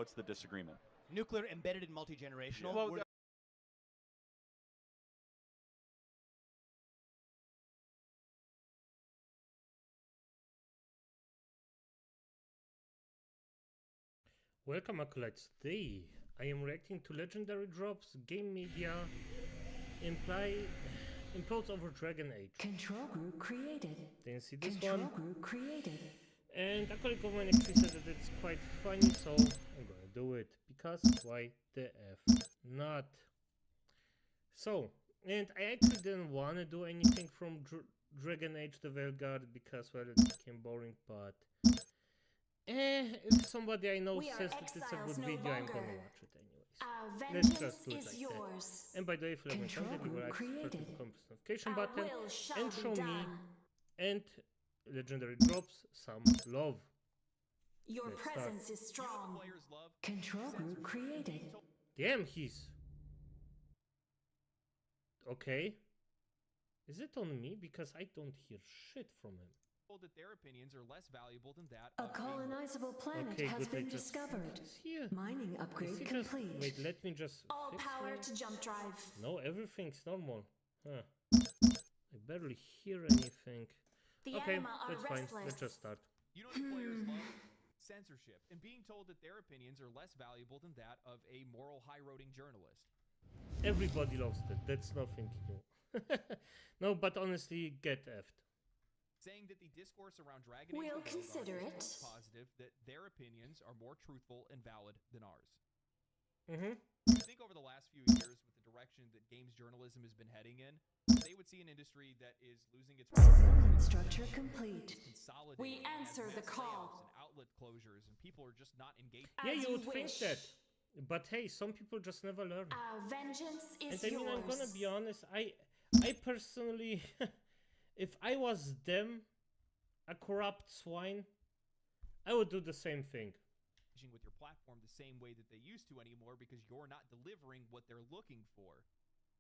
what's the disagreement? Nuclear, embedded, and multi-generational. Well, were- Welcome acolytes. Today I am reacting to legendary drops, game media, implodes over Dragon Age. Control group created. Didn't see this Control one. group created. And acolyte of mine actually said that it's quite funny, so I'm gonna do it. Because why the F not? So, and I actually didn't wanna do anything from Dragon Age the Veilguard because, well, it became boring, but if somebody I know We says are that it's a exiles good no video, I'm longer. gonna watch it anyways. Our Let's vengeance just do it is like yours. that. And by the way, if you like my Control content, you will group like created. the notification Our button will shall and be show me done. and legendary drops some love. Your Let's start. presence is strong. Control group created. Damn, he's okay. Is it on me? Because I don't hear shit from him. That their opinions are less valuable than that A of colonizable planet Okay, has good. been I just discovered. is here. Mining Is upgrade he just, complete. wait, let me just All fix power it. to jump drive. No, everything's normal. Huh. I barely hear anything. The Okay, anima are that's fine. restless. Let's just start. You know the players love censorship and being told that their opinions are less valuable than that of a moral high-roading journalist. Everybody loves that. That's nothing new. No, but honestly, get effed. Saying that the discourse around Dragon Age We'll the Veilguard consider is it. more positive, that their opinions are more truthful and valid than ours. I think over the last few years, with the direction that games journalism has been heading in, they would see an industry that is losing its Zone structure complete. consolidating. We and has answer the mass call. layoffs and outlet closures, and people are just not engaged. Yeah, As you would think wish. that. But hey, some people just never learn. Our vengeance And is I mean, yours. I'm gonna be honest. I personally, if I was them, a corrupt swine, I would do the same thing. With your platform the same way that they used to anymore because you're not delivering what they're looking for.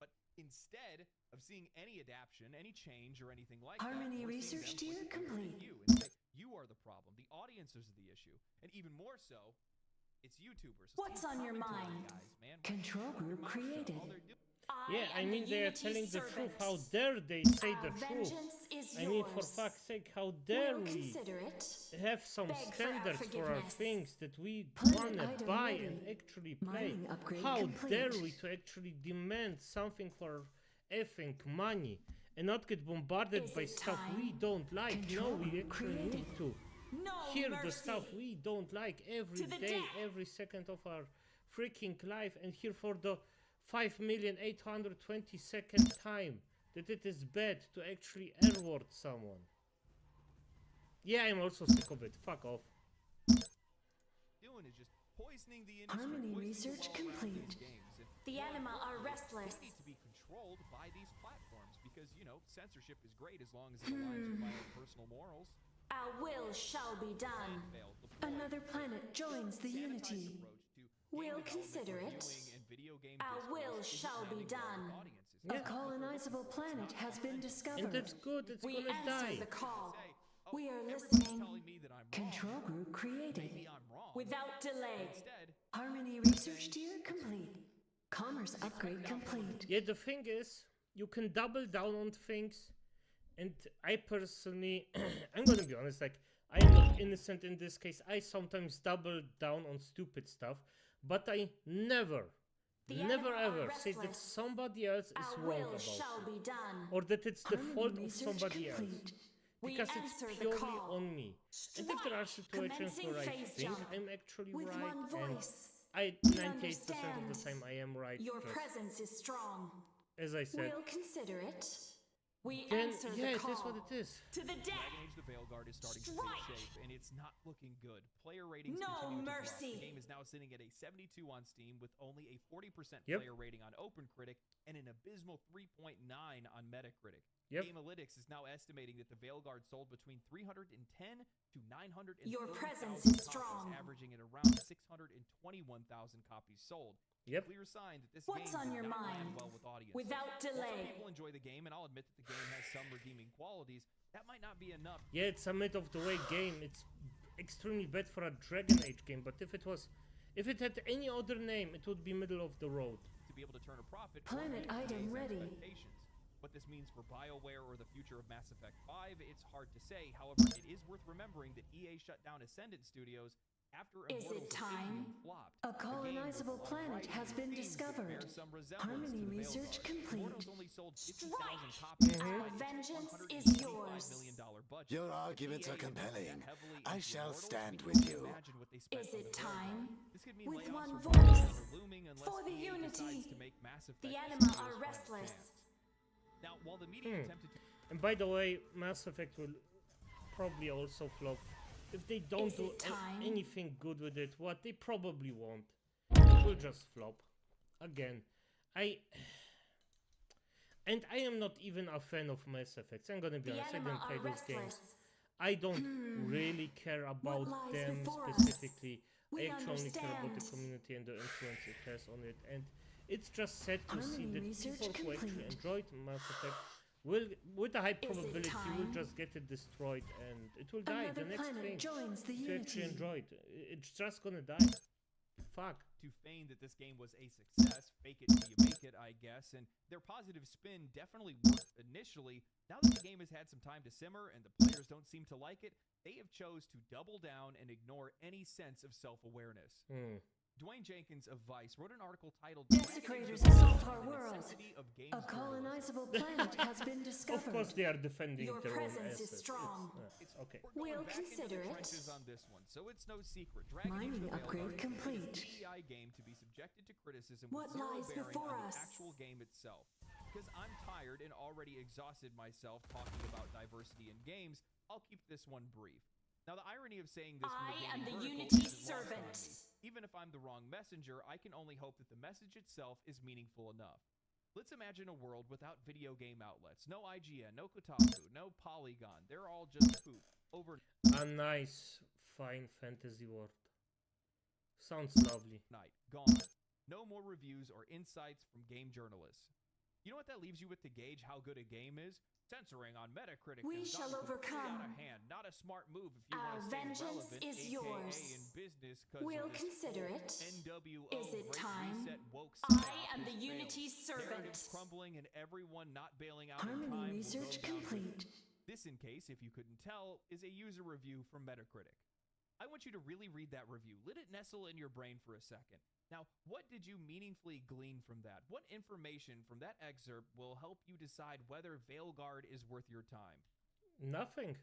But instead of seeing any adaptation, any change, or anything like Harmony that, we're seeing research them tier point the finger at complete. you and say, you are the problem. The audience is the issue. And even more so, it's YouTubers. What's Stop on your commentating, mind? guys, man. Control Your group mouth shut. created. All they're doing- Yeah, I am mean, the they are Unity telling the truth. servant. How dare they say Our the truth? vengeance is I mean, yours. for fuck's sake, how dare We'll we consider it. have some Beg for our standards for our forgiveness. things that we Planet wanna item buy ready. and actually play? Mining upgrade How complete. dare we to actually demand something for effing money and not get bombarded Is by it stuff we time? don't like? Control No, we group actually created. need to No hear mercy. the stuff we don't like every To the day, death. every second of our freaking life, and here for the 5,822nd time that it is bad to actually airword someone. Yeah, I'm also sick of it. Fuck off. doing is just poisoning the industry. Harmony poisoning the research well around complete. these games. And The more anima are importantly, restless. They need to be controlled by these platforms because, you know, censorship is great as long as it aligns with my own personal morals. Our will shall be done. Failed the Another planet joins the sanitized Unity. approach to game We'll development, consider it. reviewing, and video game Our discourse will isn't shall be landing well done. with audiences. A It's not what they're colonizable looking for. It's planet not has been authentic. discovered. And that's good, it's We gonna answer die. the call. Say, oh, We are everybody's listening. telling me that I'm wrong. Control group created. Maybe I'm wrong. Without delay. Instead, Harmony research tier complete. Commerce upgrade complete. Yeah, the thing is, you can double down on things, and I personally, I'm gonna be honest, like, I am not innocent in this case. I sometimes double down on stupid stuff, but I never, The never anima are ever say that restless. somebody else is Our wrong will about shall it, be done. or that it's the Harmony fault of research somebody else. complete. We Because it's answer the purely call. on me. And if there are situations Commencing where I phase think jump. I'm actually With right, one and voice. I We 98% of the time understand. I am right. Your just presence is strong. as I said. We'll consider it. We Then answer yeah, the it call. is what it is. To the death. Dragon Age the Veilguard is starting to Strike! take shape, and it's not looking good. Player ratings No continue to drop. mercy! The game is now sitting at a 72 on Steam with only a 40% Yep. player rating on OpenCritic and an abysmal 3.9 on Metacritic. Yep. Gamealytics is now estimating that the Veilguard sold between 310 to 930,000 Your presence copies, is strong. averaging at around 621,000 copies sold. Yep. Clear sign that this What's game on did your not land mind? well with audiences. Without While some delay. people enjoy the game, and I'll admit that the game has some redeeming qualities, that might not be enough. Yeah, it's a mid of the way game. It's extremely bad for a Dragon Age game, but if If it had any other name, it would be middle of the road. To be able to turn a profit Planet or meet item today's ready. expectations. What this means for BioWare or the future of Mass Effect 5, it's hard to say. However, it is worth remembering that EA shut down Ascendant Studios after Is Immortals it of time? Ilium flopped. A The game colonizable with planet writing has and been themes that discovered. bear some resemblance Harmony to the research Veilguard. complete. Immortals only sold 50,000 Strike! copies Our despite its vengeance is $185 yours. million budget. Your arguments EA are compelling. invested heavily I into shall Immortals stand because with you you. imagine what they spent Is on it the Veilguard. time? This could mean With layoffs one for Veilguard voice. are looming unless For the EA unity. decides to make Mass Effect The a anima studios are brand restless. chance. Now, while the media attempted to And by the way, Mass Effect will probably also flop. If they don't Is do it time? anything good with it, what they probably won't, it will just flop. Again, I am not even a fan of Mass Effects. I'm gonna be The honest, I anima didn't play are those games. restless. I don't really care about lies them before us? specifically. We I actually only care about the understand. community and the influence it has on it. And it's just sad to see Harmony that research people who actually complete. enjoyed Mass Effect will, with a high it probability, will time? just get it destroyed and it will die. Another The next planet thing joins the to actually unity. enjoy it, it's just gonna die. Fuck. to feign that this game was a success, fake it till you make it, I guess, and their positive spin definitely worked initially. Now that the game has had some time to simmer and the players don't seem to like it, they have chose to double down and ignore any sense of self-awareness. Dwayne Jenkins of Vice wrote an article titled Desecrators "Dragon Age assault Inquisition: our The world. Necessity of Games A Journalism." colonizable planet has been Of discovered. course they are defending Your their own presence is assets. strong. Okay. We're going We'll back into consider the it. trenches on this one, so it's no secret. Dragon Age: Mining The Veilguard upgrade is the complete. biggest DEI game to be subjected to criticism What with zero lies bearing before on us? the actual game itself. Because I'm tired and already exhausted myself talking about diversity in games, I'll keep this one brief. Now, the irony of saying this from I am the gaming Unity vertical isn't lost on servant. me. Even if I'm the wrong messenger, I can only hope that the message itself is meaningful enough. Let's imagine a world without video game outlets. No IGN, no Kotaku, no Polygon. They're all just poop. Overnight. A nice, fine fantasy world. Sounds lovely. Gone. No more reviews or insights from game journalists. You know what that leaves you with to gauge how good a game is? Censoring on Metacritic We has shall gotten completely out overcome. of hand. Not a smart move if you Our want to stay vengeance relevant, is aka yours. in business, We'll of this consider whole it. NWO Is it Great time? Reset woke I psyop am has the failed. Unity servant. Narratives crumbling and everyone not bailing out in Harmony time will research go down with complete. it. This, in case, if you couldn't tell, is a user review from Metacritic. I want you to really read that review. Let it nestle in your brain for a second. Now, what did you meaningfully glean from that? What information from that excerpt will help you decide whether Veilguard is worth your time? Nothing.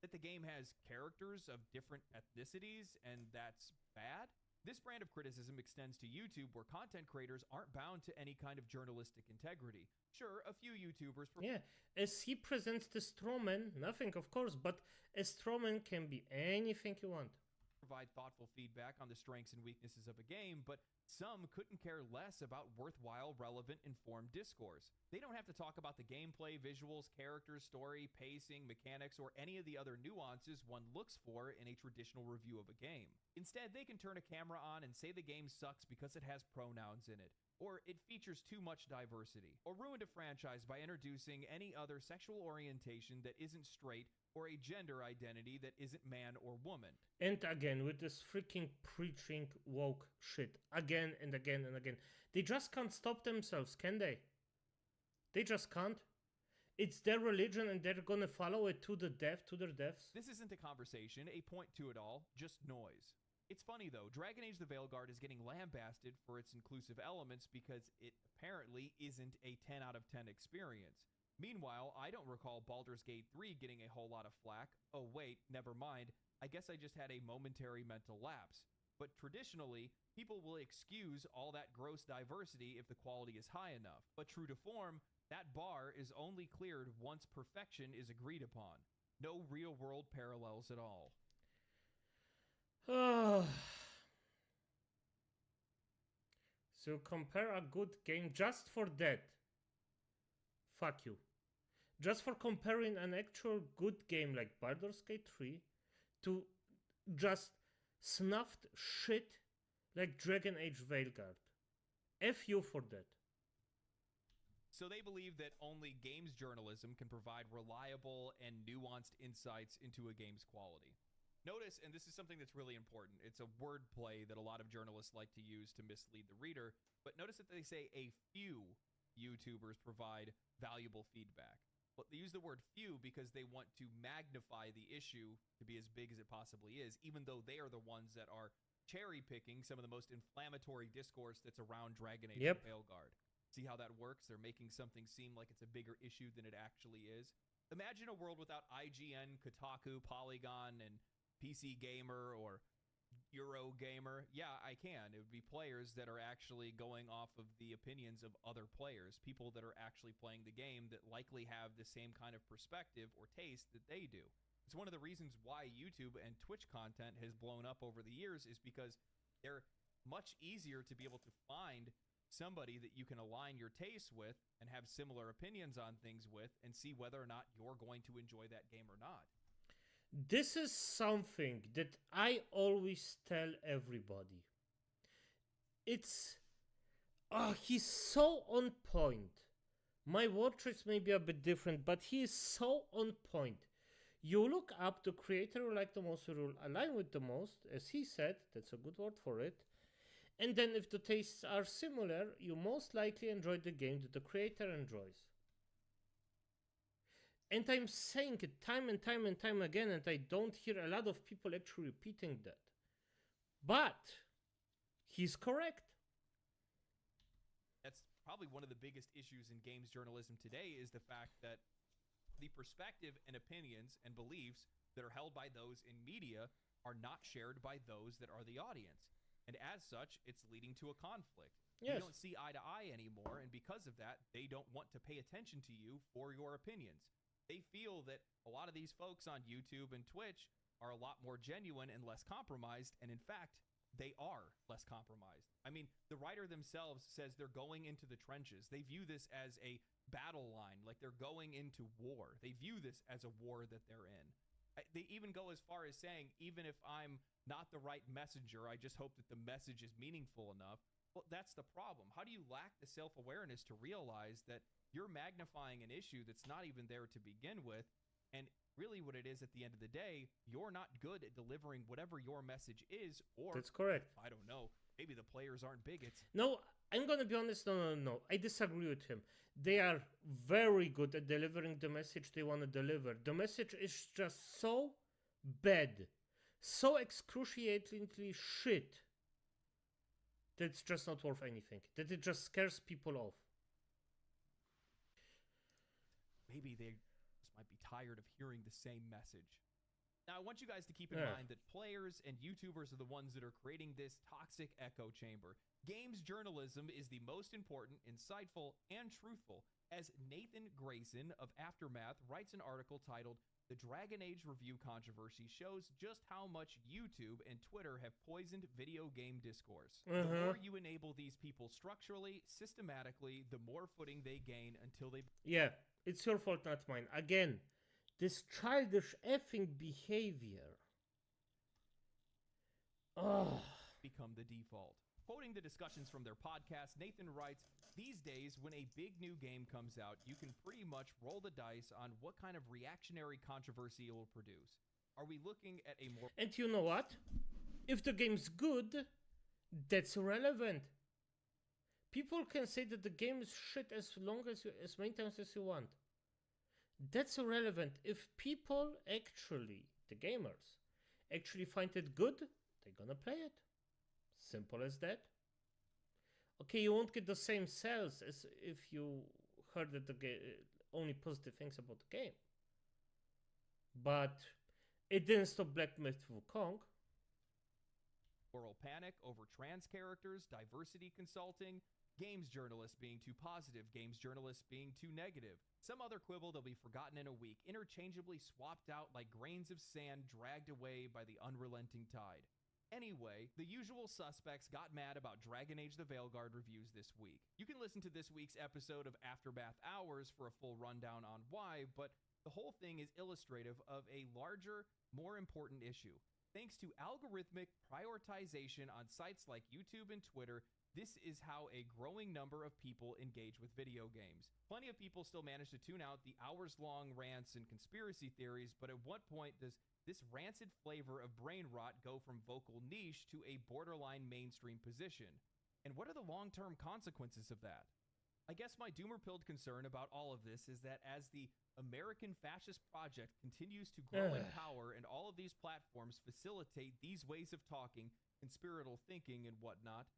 That the game has characters of different ethnicities and that's bad? This brand of criticism extends to YouTube, where content creators aren't bound to any kind of journalistic integrity. Sure, a few YouTubers Yeah, as he presents the Strawman, nothing of course, but a Strawman can be anything you want. provide thoughtful feedback on the strengths and weaknesses of a game, but some couldn't care less about worthwhile, relevant, informed discourse. They don't have to talk about the gameplay, visuals, characters, story, pacing, mechanics, or any of the other nuances one looks for in a traditional review of a game. Instead, they can turn a camera on and say the game sucks because it has pronouns in it, or it features too much diversity, or ruined a franchise by introducing any other sexual orientation that isn't straight, or a gender identity that isn't man or woman. And again, with this freaking preaching woke shit, again and again and again. They just can't stop themselves, can they? They just can't. It's their religion and they're gonna follow it to the death, to their deaths. This isn't a conversation, a point to it all, just noise. It's funny though, Dragon Age: The Veilguard is getting lambasted for its inclusive elements because it apparently isn't a 10 out of 10 experience. Meanwhile, I don't recall Baldur's Gate 3 getting a whole lot of flack. Oh wait, never mind. I guess I just had a momentary mental lapse. But traditionally, people will excuse all that gross diversity if the quality is high enough. But true to form, that bar is only cleared once perfection is agreed upon. No real-world parallels at all. So compare a good game just for that. Fuck you. Just for comparing an actual good game like Baldur's Gate 3 to just snuffed shit like Dragon Age Veilguard. F you for that. So they believe that only games journalism can provide reliable and nuanced insights into a game's quality. Notice, and this is something that's really important, it's a wordplay that a lot of journalists like to use to mislead the reader, but notice that they say a few YouTubers provide valuable feedback. Well, they use the word few because they want to magnify the issue to be as big as it possibly is, even though they are the ones that are cherry-picking some of the most inflammatory discourse that's around Dragon Age and Veilguard. See how that works? They're making something seem like it's a bigger issue than it actually is. Imagine a world without IGN, Kotaku, Polygon, and PC Gamer or Eurogamer. Yeah, I can. It would be players that are actually going off of the opinions of other players, people that are actually playing the game that likely have the same kind of perspective or taste that they do. It's one of the reasons why YouTube and Twitch content has blown up over the years, is because they're much easier to be able to find somebody that you can align your tastes with and have similar opinions on things with and see whether or not you're going to enjoy that game or not. This is something that I always tell everybody. It's he's so on point. My word choice may be a bit different, but he is so on point. You look up the creator you like the most, you align with the most, as he said, that's a good word for it. And then if the tastes are similar, you most likely enjoy the game that the creator enjoys. And I'm saying it time and time and time again, and I don't hear a lot of people actually repeating that. But he's correct. That's probably one of the biggest issues in games journalism today, is the fact that the perspective and opinions and beliefs that are held by those in media are not shared by those that are the audience. And as such, it's leading to a conflict. Yes. You don't see eye to eye anymore, and because of that, they don't want to pay attention to you for your opinions. They feel that a lot of these folks on YouTube and Twitch are a lot more genuine and less compromised, and in fact, they are less compromised. I mean, the writer themselves says they're going into the trenches. They view this as a battle line, like they're going into war. They view this as a war that they're in. They even go as far as saying, even if I'm not the right messenger, I just hope that the message is meaningful enough. Well, that's the problem. How do you lack the self-awareness to realize that you're magnifying an issue that's not even there to begin with? And really what it is at the end of the day, you're not good at delivering whatever your message is, or That's correct. I don't know, maybe the players aren't bigots. No, I'm gonna be honest. No. I disagree with him. They are very good at delivering the message they want to deliver. The message is just so bad, so excruciatingly shit, that it's just not worth anything. That it just scares people off. Maybe they just might be tired of hearing the same message. Now, I want you guys to keep in mind that players and YouTubers are the ones that are creating this toxic echo chamber. Games journalism is the most important, insightful, and truthful, as Nathan Grayson of Aftermath writes an article titled, "The Dragon Age Review Controversy Shows Just How Much YouTube and Twitter Have Poisoned Video Game Discourse." The more you enable these people structurally, systematically, the more footing they gain until they... Yeah, it's your fault, not mine. Again, this childish effing behavior. become the default. Quoting the discussions from their podcast, Nathan writes, "These days, when a big new game comes out, you can pretty much roll the dice on what kind of reactionary controversy it will produce. Are we looking at a more..." And you know what? If the game's good, that's irrelevant. People can say that the game is shit as many times as you want. That's irrelevant. If people actually, the gamers, actually find it good, they're gonna play it. Simple as that. Okay, you won't get the same sales as if you heard that only positive things about the game. But it didn't stop Black Myth Wukong. Moral panic over trans characters, diversity consulting, games journalists being too positive, games journalists being too negative. Some other quibble that'll be forgotten in a week, interchangeably swapped out like grains of sand dragged away by the unrelenting tide. Anyway, the usual suspects got mad about Dragon Age the Veilguard reviews this week. You can listen to this week's episode of Aftermath Hours for a full rundown on why, but the whole thing is illustrative of a larger, more important issue. Thanks to algorithmic prioritization on sites like YouTube and Twitter, this is how a growing number of people engage with video games. Plenty of people still manage to tune out the hours-long rants and conspiracy theories, but at what point does this rancid flavor of brain rot go from vocal niche to a borderline mainstream position? And what are the long-term consequences of that? I guess my doomer-pilled concern about all of this is that as the American Fascist Project continues to grow in power and all of these platforms facilitate these ways of talking, conspiratorial thinking, and whatnot,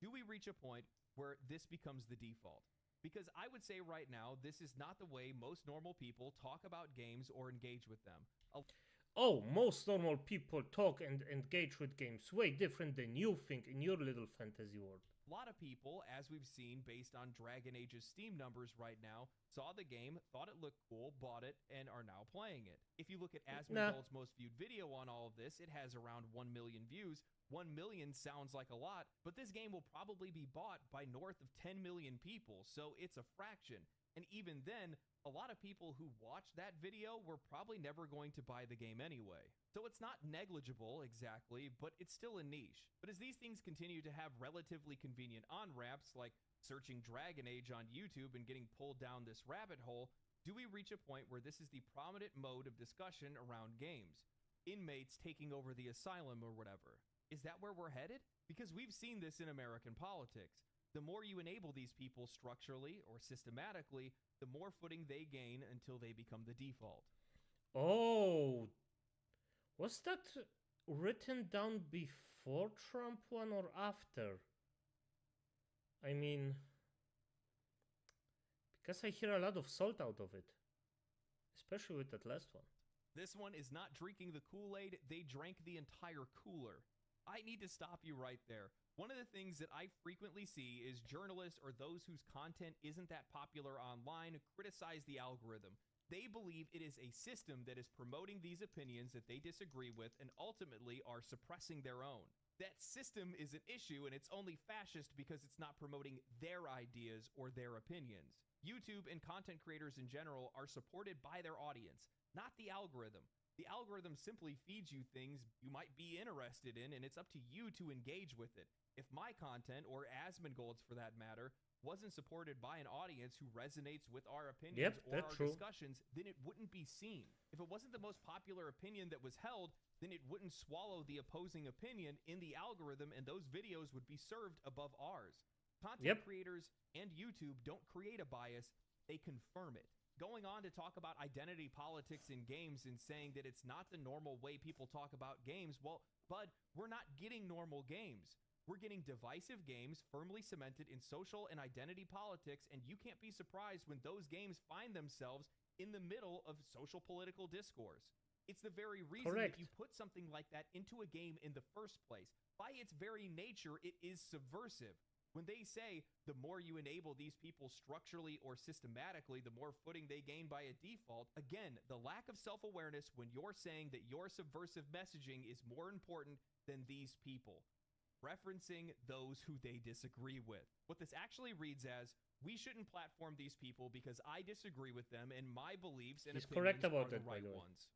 do we reach a point where this becomes the default? Because I would say right now, this is not the way most normal people talk about games or engage with them. Oh, most normal people talk and engage with games way different than you think in your little fantasy world. A lot of people, as we've seen based on Dragon Age's Steam numbers right now, saw the game, thought it looked cool, bought it, and are now playing it. If you look at Asmongold's most viewed video on all of this, it has around 1 million views. 1 million sounds like a lot, but this game will probably be bought by north of 10 million people, so it's a fraction. And even then, a lot of people who watched that video were probably never going to buy the game anyway. So it's not negligible exactly, but it's still a niche. But as these things continue to have relatively convenient on-ramps, like searching Dragon Age on YouTube and getting pulled down this rabbit hole, do we reach a point where this is the prominent mode of discussion around games? Inmates taking over the asylum or whatever. Is that where we're headed? Because we've seen this in American politics. The more you enable these people structurally or systematically, the more footing they gain until they become the default. Oh, was that written down before Trump won or after? I mean, because I hear a lot of salt out of it, especially with that last one. This one is not drinking the Kool-Aid, they drank the entire cooler. I need to stop you right there. One of the things that I frequently see is journalists or those whose content isn't that popular online criticize the algorithm. They believe it is a system that is promoting these opinions that they disagree with and ultimately are suppressing their own. That system is an issue and it's only fascist because it's not promoting their ideas or their opinions. YouTube and content creators in general are supported by their audience, not the algorithm. The algorithm simply feeds you things you might be interested in, and it's up to you to engage with it. If my content, or Asmongold's for that matter, wasn't supported by an audience who resonates with our opinions or our discussions, then it wouldn't be seen. If it wasn't the most popular opinion that was held, then it wouldn't swallow the opposing opinion in the algorithm, and those videos would be served above ours. Content creators and YouTube don't create a bias, they confirm it. Going on to talk about identity politics in games and saying that it's not the normal way people talk about games, well, bud, we're not getting normal games. We're getting divisive games firmly cemented in social and identity politics, and you can't be surprised when those games find themselves in the middle of social political discourse. It's the very reason that you put something like that into a game in the first place. By its very nature, it is subversive. When they say the more you enable these people structurally or systematically, the more footing they gain by a default, again, the lack of self-awareness when you're saying that your subversive messaging is more important than these people, referencing those who they disagree with. What this actually reads as, we shouldn't platform these people because I disagree with them and my beliefs and opinions are the right ones.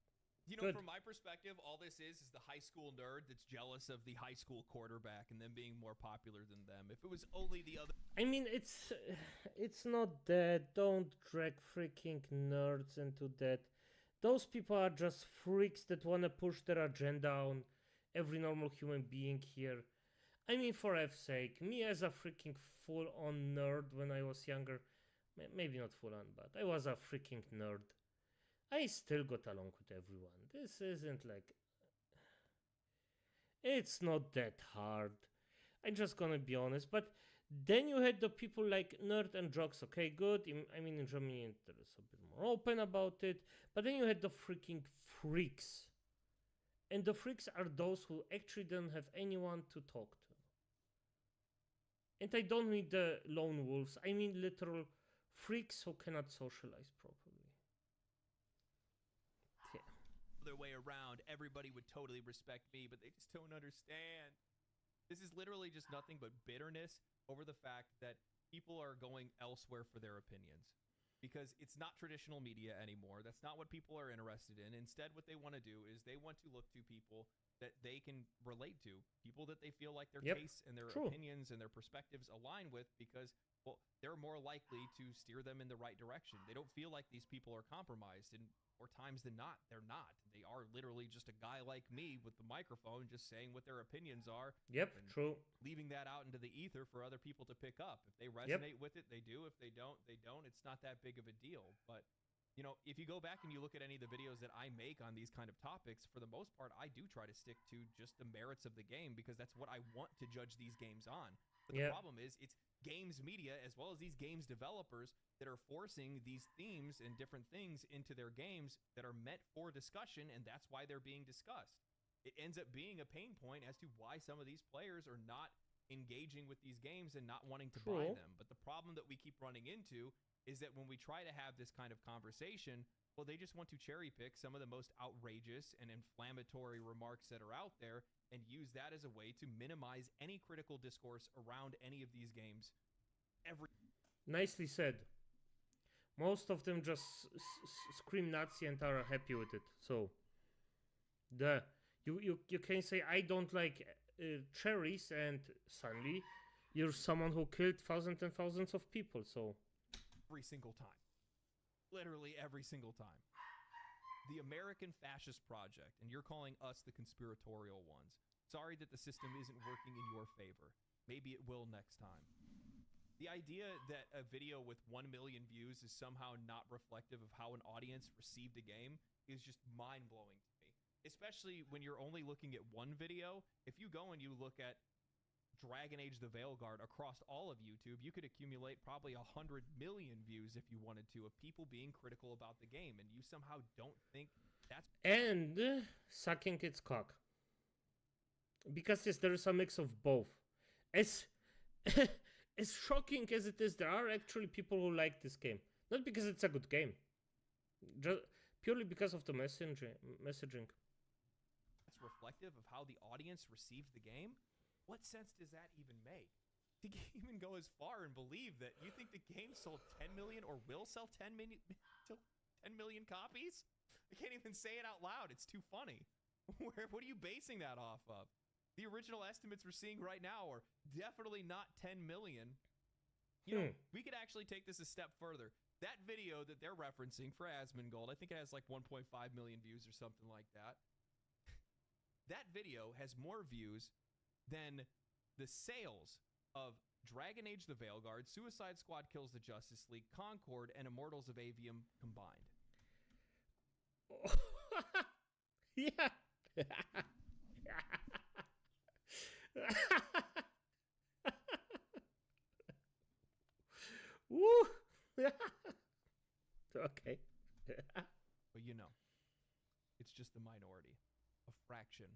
You know, from my perspective, all this is the high school nerd that's jealous of the high school quarterback and them being more popular than them. If it was only the other... I mean, it's not that. Don't drag freaking nerds into that. Those people are just freaks that want to push their agenda on every normal human being here. I mean, for F's sake, me as a freaking full-on nerd when I was younger, maybe not full-on, but I was a freaking nerd. I still got along with everyone. This isn't like... It's not that hard. I'm just gonna be honest. But then you had the people like Nerd and Jocks. Okay, good. I mean, in Germany, there's a bit more open about it. But then you had the freaking freaks. And the freaks are those who actually don't have anyone to talk to. And I don't mean the lone wolves. I mean literal freaks who cannot socialize properly. Other way around, everybody would totally respect me, but they just don't understand. This is literally just nothing but bitterness over the fact that people are going elsewhere for their opinions. Because it's not traditional media anymore. That's not what people are interested in. Instead, what they want to do is they want to look to people that they can relate to, people that they feel like their Yep, tastes and their true. opinions and their perspectives align with, because, well, they're more likely to steer them in the right direction. They don't feel like these people are compromised, and more times than not, they're not. They are literally just a guy like me with the microphone just saying what their opinions are, Yep, and true. leaving that out into the ether for other people to pick up. If they resonate with it, they do. If they don't, they don't. It's not that big of a deal. But, you know, if you go back and you look at any of the videos that I make on these kind of topics, for the most part, I do try to stick to just the merits of the game, because that's what I want to judge these games on. But the Yeah. problem is, it's games media, as well as these games developers, that are forcing these themes and different things into their games that are meant for discussion, and that's why they're being discussed. It ends up being a pain point as to why some of these players are not engaging with these games and not wanting to buy True. them. But the problem that we keep running into is that when we try to have this kind of conversation, well, they just want to cherry pick some of the most outrageous and inflammatory remarks that are out there and use that as a way to minimize any critical discourse around any of these games. Nicely said. Most of them just scream Nazi and are happy with it. So, you can say I don't like cherries, and suddenly you're someone who killed thousands and thousands of people. So, Every single time. Literally every single time. The American Fascist Project, and you're calling us the conspiratorial ones. Sorry that the system isn't working in your favor. Maybe it will next time. The idea that a video with 1 million views is somehow not reflective of how an audience received a game is just mind-blowing to me. Especially when you're only looking at one video. If you go and you look at Dragon Age the Veilguard across all of YouTube, you could accumulate probably 100 million views if you wanted to, of people being critical about the game, and you somehow don't think that's... and sucking its cock. Because yes, there is a mix of both. As as shocking as it is, there are actually people who like this game. Not because it's a good game, just purely because of the messaging. That's reflective of how the audience received the game? What sense does that even make? To even go as far and believe that you think the game sold 10 million or will sell 10 million copies? I can't even say it out loud. It's too funny. What are you basing that off of? The original estimates we're seeing right now are definitely not 10 million. You know, we could actually take this a step further. That video that they're referencing for Asmongold, I think it has like 1.5 million views or something like that. That video has more views than the sales of Dragon Age the Veilguard, Suicide Squad Kills the Justice League, Concord, and Immortals of Avium combined. Yeah. Woo. Okay. But you know, it's just the minority, a fraction.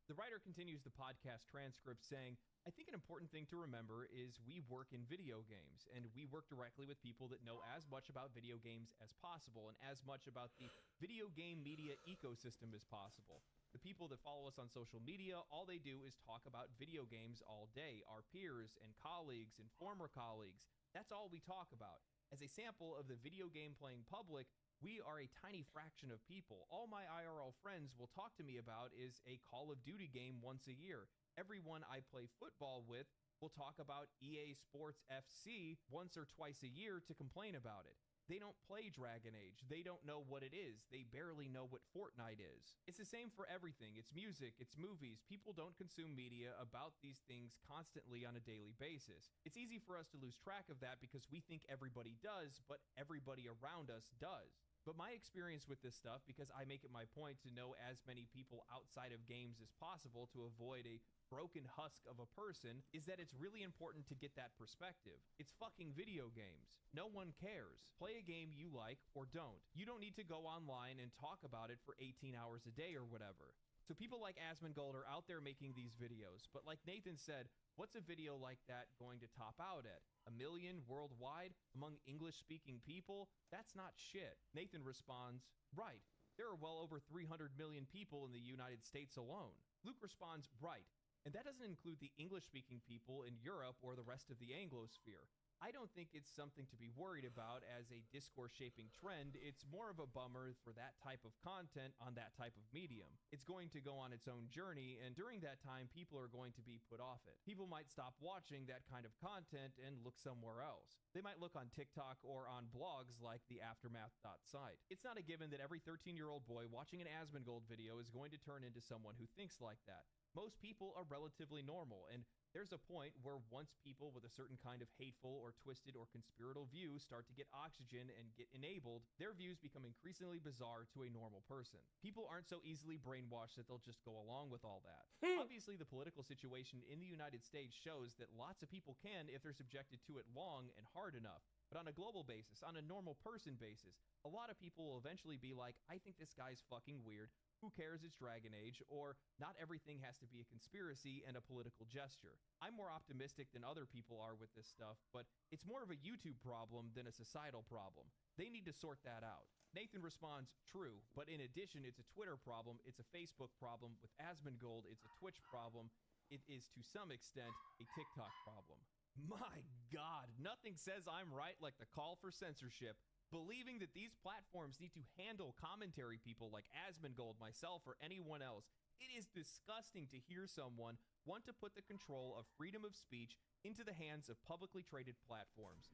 The writer continues the podcast transcript saying, I think an important thing to remember is we work in video games, and we work directly with people that know as much about video games as possible and as much about the video game media ecosystem as possible. The people that follow us on social media, all they do is talk about video games all day. Our peers and colleagues and former colleagues, that's all we talk about. As a sample of the video game playing public, we are a tiny fraction of people. All my IRL friends will talk to me about is a Call of Duty game once a year. Everyone I play football with will talk about EA Sports FC once or twice a year to complain about it. They don't play Dragon Age. They don't know what it is. They barely know what Fortnite is. It's the same for everything. It's music, it's movies. People don't consume media about these things constantly on a daily basis. It's easy for us to lose track of that because we think everybody does, but everybody around us does. But my experience with this stuff, because I make it my point to know as many people outside of games as possible to avoid a broken husk of a person, is that it's really important to get that perspective. It's fucking video games. No one cares. Play a game you like or don't. You don't need to go online and talk about it for 18 hours a day or whatever. So people like Asmongold are out there making these videos, but like Nathan said, what's a video like that going to top out at? 1 million worldwide among English-speaking people? That's not shit. Nathan responds, right. There are well over 300 million people in the United States alone. Luke responds, right. And that doesn't include the English-speaking people in Europe or the rest of the Anglosphere. I don't think it's something to be worried about as a discourse-shaping trend. It's more of a bummer for that type of content on that type of medium. It's going to go on its own journey, and during that time, people are going to be put off it. People might stop watching that kind of content and look somewhere else. They might look on TikTok or on blogs like the Aftermath.site. It's not a given that every 13-year-old boy watching an Asmongold video is going to turn into someone who thinks like that. Most people are relatively normal, and there's a point where once people with a certain kind of hateful or twisted or conspiratorial view start to get oxygen and get enabled, their views become increasingly bizarre to a normal person. People aren't so easily brainwashed that they'll just go along with all that. Obviously, the political situation in the United States shows that lots of people can if they're subjected to it long and hard enough. But on a global basis, on a normal person basis, a lot of people will eventually be like, I think this guy's fucking weird. Who cares, it's Dragon Age, or not everything has to be a conspiracy and a political gesture. I'm more optimistic than other people are with this stuff, but it's more of a YouTube problem than a societal problem. They need to sort that out. Nathan responds, true, but in addition, it's a Twitter problem, it's a Facebook problem, with Asmongold, it's a Twitch problem, it is to some extent a TikTok problem. My God, nothing says I'm right like the call for censorship. Believing that these platforms need to handle commentary people like Asmongold, myself, or anyone else, it is disgusting to hear someone want to put the control of freedom of speech into the hands of publicly traded platforms.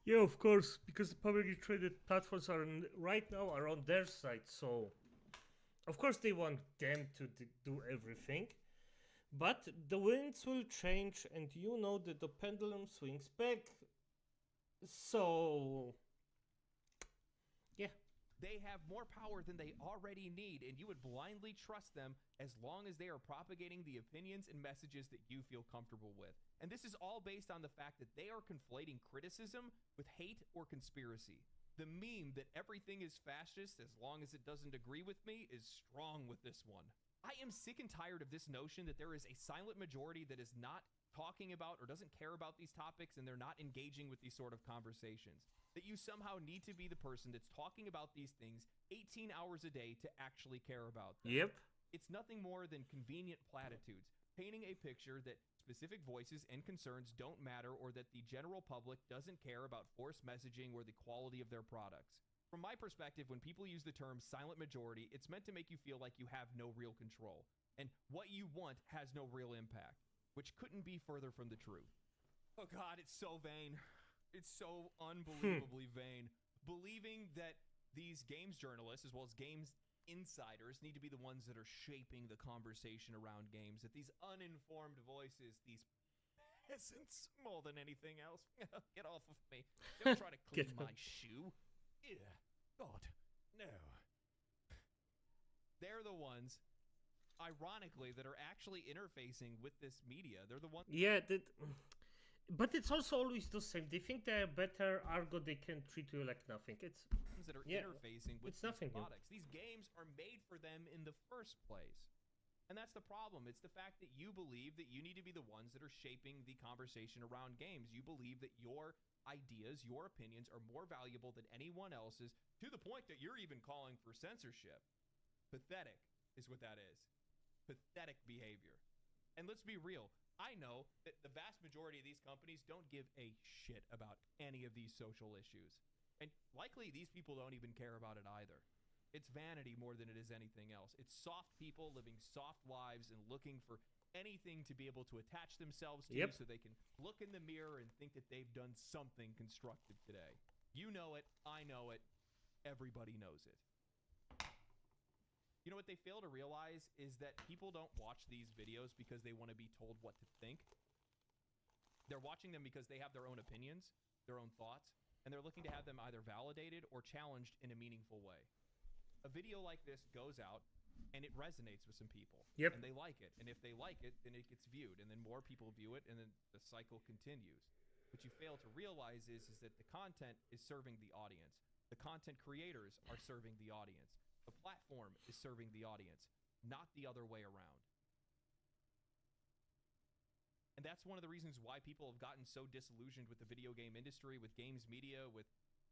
Yeah, of course, because the publicly traded platforms are right now are on their side, so of course they want them to do everything. But the winds will change, and you know that the pendulum swings back. So yeah. They have more power than they already need, and you would blindly trust them as long as they are propagating the opinions and messages that you feel comfortable with. And this is all based on the fact that they are conflating criticism with hate or conspiracy. The meme that everything is fascist as long as it doesn't agree with me is strong with this one. I am sick and tired of this notion that there is a silent majority that is not talking about or doesn't care about these topics, and they're not engaging with these sort of conversations. That you somehow need to be the person that's talking about these things 18 hours a day to actually care about them. Yep. It's nothing more than convenient platitudes, painting a picture that specific voices and concerns don't matter, or that the general public doesn't care about forced messaging or the quality of their products. From my perspective, when people use the term silent majority, it's meant to make you feel like you have no real control, and what you want has no real impact, which couldn't be further from the truth. Oh God, it's so vain. It's so unbelievably vain. Believing that these games journalists, as well as games insiders, need to be the ones that are shaping the conversation around games, that these uninformed voices, these peasants, more than anything else, get off of me. Don't try to clean my shoe. Ew. God, no. They're the ones, ironically, that are actually interfacing with this media. They're the ones... Yeah, but it's also always the same. They think they're better, ergo they can treat you like nothing. It's that are interfacing with it's nothing these products. These games are made for them in the first place. And that's the problem. It's the fact that you believe that you need to be the ones that are shaping the conversation around games. You believe that your ideas, your opinions are more valuable than anyone else's, to the point that you're even calling for censorship. Pathetic is what that is. Pathetic behavior. And let's be real. I know that the vast majority of these companies don't give a shit about any of these social issues. And likely these people don't even care about it either. It's vanity more than it is anything else. It's soft people living soft lives and looking for anything to be able to attach themselves to, so they can look in the mirror and think that they've done something constructive today. You know it, I know it, everybody knows it. You know what they fail to realize is that people don't watch these videos because they want to be told what to think. They're watching them because they have their own opinions, their own thoughts, and they're looking to have them either validated or challenged in a meaningful way. A video like this goes out, and it resonates with some people. And they like it. And if they like it, then it gets viewed, and then more people view it, and then the cycle continues. What you fail to realize is that the content is serving the audience. The content creators are serving the audience. The platform is serving the audience, not the other way around. And that's one of the reasons why people have gotten so disillusioned with the video game industry, with games media, with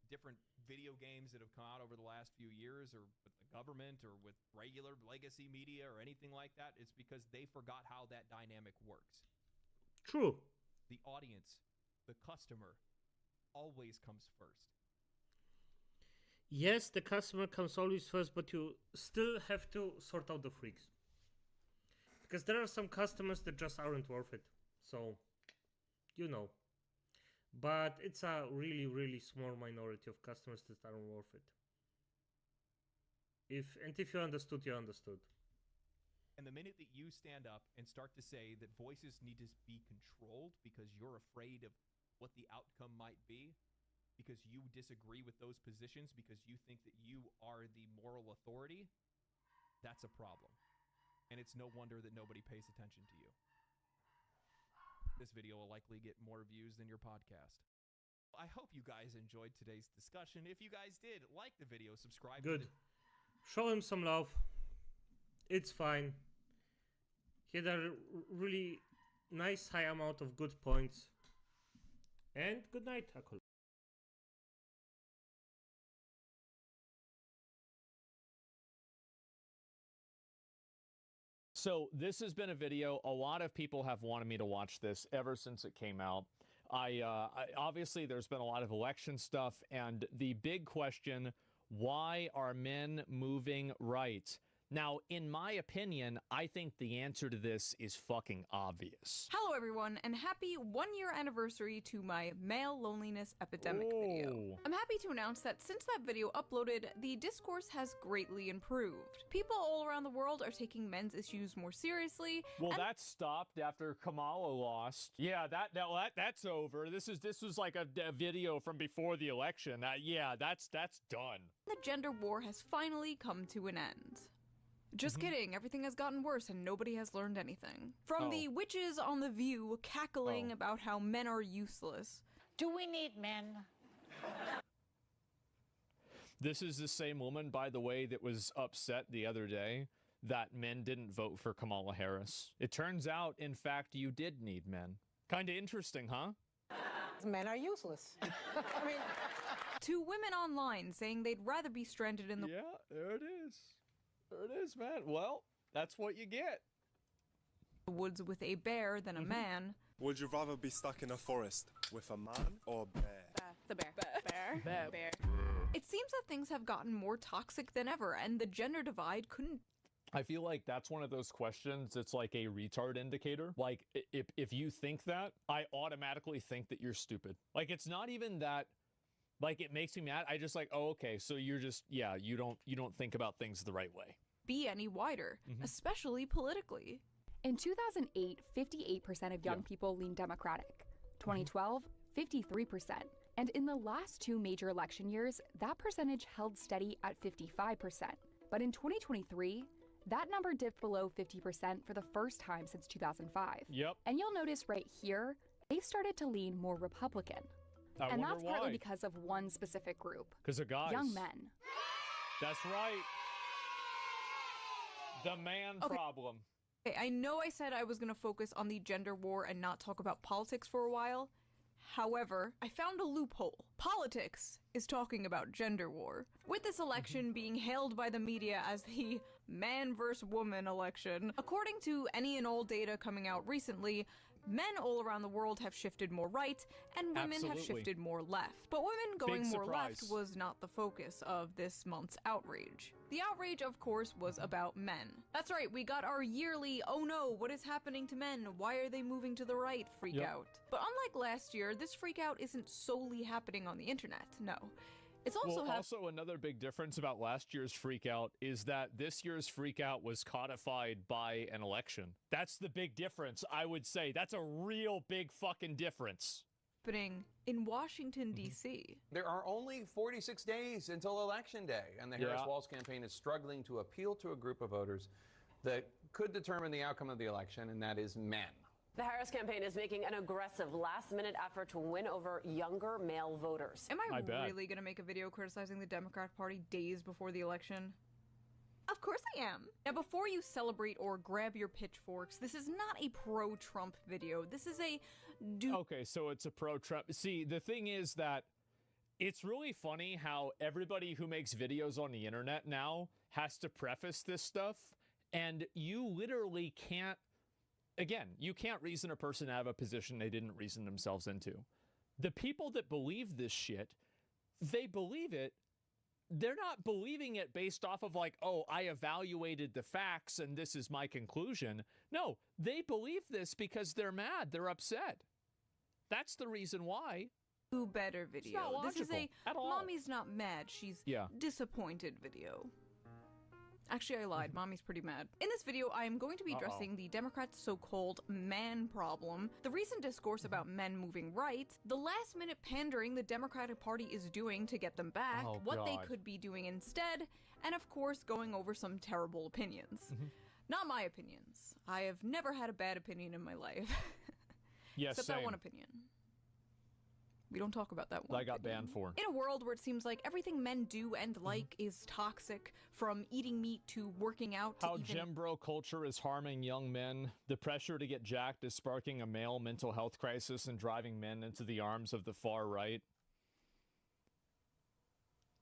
different video games that have come out over the last few years, or with the government, or with regular legacy media, or anything like that. It's because they forgot how that dynamic works. True. The audience the customer always comes first. Yes, the customer comes always first, but you still have to sort out the freaks. Because there are some customers that just aren't worth it. So, you know. But it's a really, really small minority of customers that aren't worth it. If you understood, you understood. And the minute that you stand up and start to say that voices need to be controlled because you're afraid of what the outcome might be, because you disagree with those positions, because you think that you are the moral authority, that's a problem. And it's no wonder that nobody pays attention to you. This video will likely get more views than your podcast. I hope you guys enjoyed today's discussion. If you guys did, like the video, subscribe. Good. Show him some love. It's fine. He had a really nice high amount of good points. And good night, Akol. So this has been a video. A lot of people have wanted me to watch this ever since it came out. I obviously there's been a lot of election stuff, and the big question, why are men moving right? Now, in my opinion, I think the answer to this is fucking obvious. Hello everyone, and happy 1-year anniversary to my male loneliness epidemic video. I'm happy to announce that since that video uploaded, the discourse has greatly improved. People all around the world are taking men's issues more seriously. Well, that stopped after Kamala lost. Yeah, that's over. This was like a video from before the election. Yeah, that's done. The gender war has finally come to an end. Just kidding, everything has gotten worse and nobody has learned anything. From the witches on The View cackling about how men are useless. Do we need men? This is the same woman, by the way, that was upset the other day that men didn't vote for Kamala Harris. It turns out, in fact, you did need men. Kind of interesting, huh? Men are useless. I mean... To women online saying they'd rather be stranded in the there it is. There it is, man. Well, that's what you get. woods with a bear than a man. Would you rather be stuck in a forest with a man or a bear? The bear. Bear. It seems that things have gotten more toxic than ever, and the gender divide couldn't. I feel like that's one of those questions that's like a retard indicator. Like, if you think that, I automatically think that you're stupid. Like, it's not even that, like, it makes me mad. I just like, oh, okay, so you're just, yeah, you don't think about things the right way. Be any wider, especially politically. In 2008, 58% of young people leaned Democratic. 2012, 53%. And in the last two major election years, that percentage held steady at 55%. But in 2023, that number dipped below 50% for the first time since 2005. Yep. And you'll notice right here, they've started to lean more Republican. And that's partly because of one specific group. Because of guys. Young men. That's right. The man problem. Okay, I know I said I was going to focus on the gender war and not talk about politics for a while. However, I found a loophole. Politics is talking about gender war. With this election being hailed by the media as the man versus woman election, according to any and all data coming out recently, men all around the world have shifted more right, and women have shifted more left. But women going more left was not the focus of this month's outrage. The outrage, of course, was about men. That's right, we got our yearly, oh no, what is happening to men? Why are they moving to the right freak out? But unlike last year, this freak out isn't solely happening on the internet, no. It's also also another big difference about last year's freak out is that this year's freak out was codified by an election. That's the big difference, I would say. That's a real big fucking difference. Happening in Washington, D.C. There are only 46 days until Election Day, and the Harris-Walz campaign is struggling to appeal to a group of voters that could determine the outcome of the election, and that is men. The Harris campaign is making an aggressive last-minute effort to win over younger male voters. Am I really going to make a video criticizing the Democrat Party days before the election? Of course I am. Now, before you celebrate or grab your pitchforks, this is not a pro-Trump video. This is a Okay, so it's a pro-Trump. See, the thing is that it's really funny how everybody who makes videos on the internet now has to preface this stuff, and you literally can't. Again, you can't reason a person out of a position they didn't reason themselves into. The people that believe this shit, they believe it. They're not believing it based off of like, oh, I evaluated the facts and this is my conclusion. No, they believe this because they're mad. They're upset. That's the reason why. Do better video. It's not This is a at all. mommy's not mad, she's disappointed video. Actually, I lied. Mommy's pretty mad. In this video, I am going to be addressing the Democrats' so-called man problem, the recent discourse about men moving right, the last-minute pandering the Democratic Party is doing to get them back, what they could be doing instead, and of course, going over some terrible opinions. Not my opinions. I have never had a bad opinion in my life. Yes, Except that one opinion. We don't talk about that one. I got banned for. In a world where it seems like everything men do and like is toxic, from eating meat to working out to how gym bro culture is harming young men, the pressure to get jacked is sparking a male mental health crisis and driving men into the arms of the far right.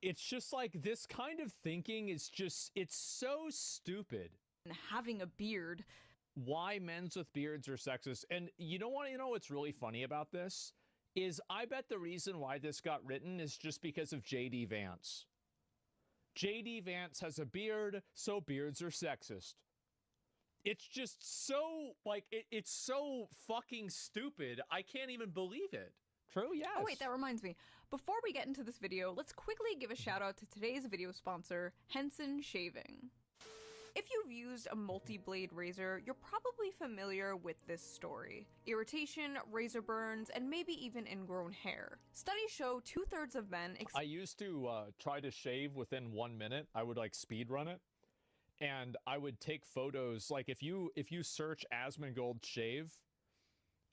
It's just like this kind of thinking is just, it's so stupid. And having a beard. Why men's with beards are sexist. And you know what's really funny about this? Is I bet the reason why this got written is just because of J.D. Vance. J.D. Vance has a beard, so beards are sexist. It's just so, like, it's so fucking stupid, I can't even believe it. True, yes. Oh wait, that reminds me. Before we get into this video, let's quickly give a shout out to today's video sponsor, Henson Shaving. If you've used a multi-blade razor, you're probably familiar with this story. Irritation, razor burns, and maybe even ingrown hair. Studies show 2/3 of men... I used to try to shave within 1 minute. I would like speed run it. And I would take photos, like if you search Asmongold shave,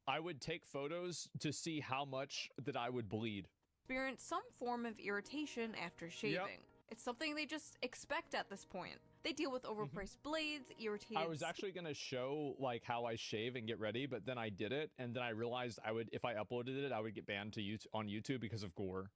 I would take photos to see how much that I would bleed. Experience some form of irritation after shaving. It's something they just expect at this point. They deal with overpriced blades, irritated... I was actually going to show like how I shave and get ready, but then I did it, and then I realized if I uploaded it, I would get banned on YouTube because of gore.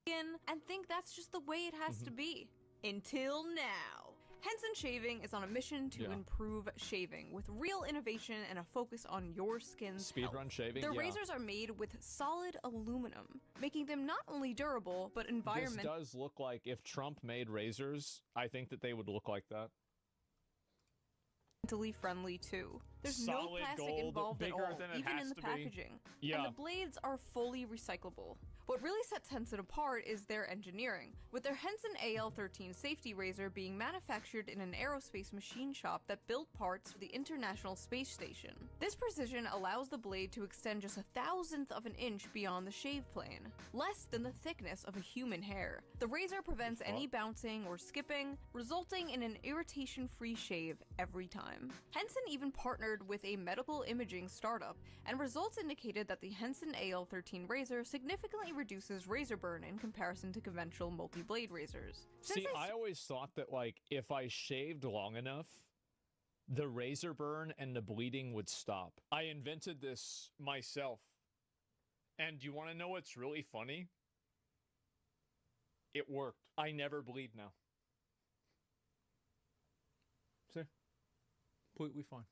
And think that's just the way it has to be. Until now. Henson Shaving is on a mission to improve shaving with real innovation and a focus on your skin's health. Speedrun shaving, Their razors are made with solid aluminum, making them not only durable, but This does look like if Trump made razors, I think that they would look like that. Environmentally friendly too. There's Solid no plastic gold, involved at bigger all, than it even has in the to be. packaging. Yeah. And the blades are fully recyclable. What really sets Henson apart is their engineering, with their Henson AL13 safety razor being manufactured in an aerospace machine shop that built parts for the International Space Station. This precision allows the blade to extend just 1/1000th of an inch beyond the shave plane, less than the thickness of a human hair. The razor prevents any bouncing or skipping, resulting in an irritation-free shave every time. Henson even partnered with a medical imaging startup, and results indicated that the Henson AL13 razor significantly reduces razor burn in comparison to conventional multi-blade razors. I always thought that like if I shaved long enough, the razor burn and the bleeding would stop. I invented this myself. And do you want to know what's really funny? It worked. I never bleed now. See? Completely fine.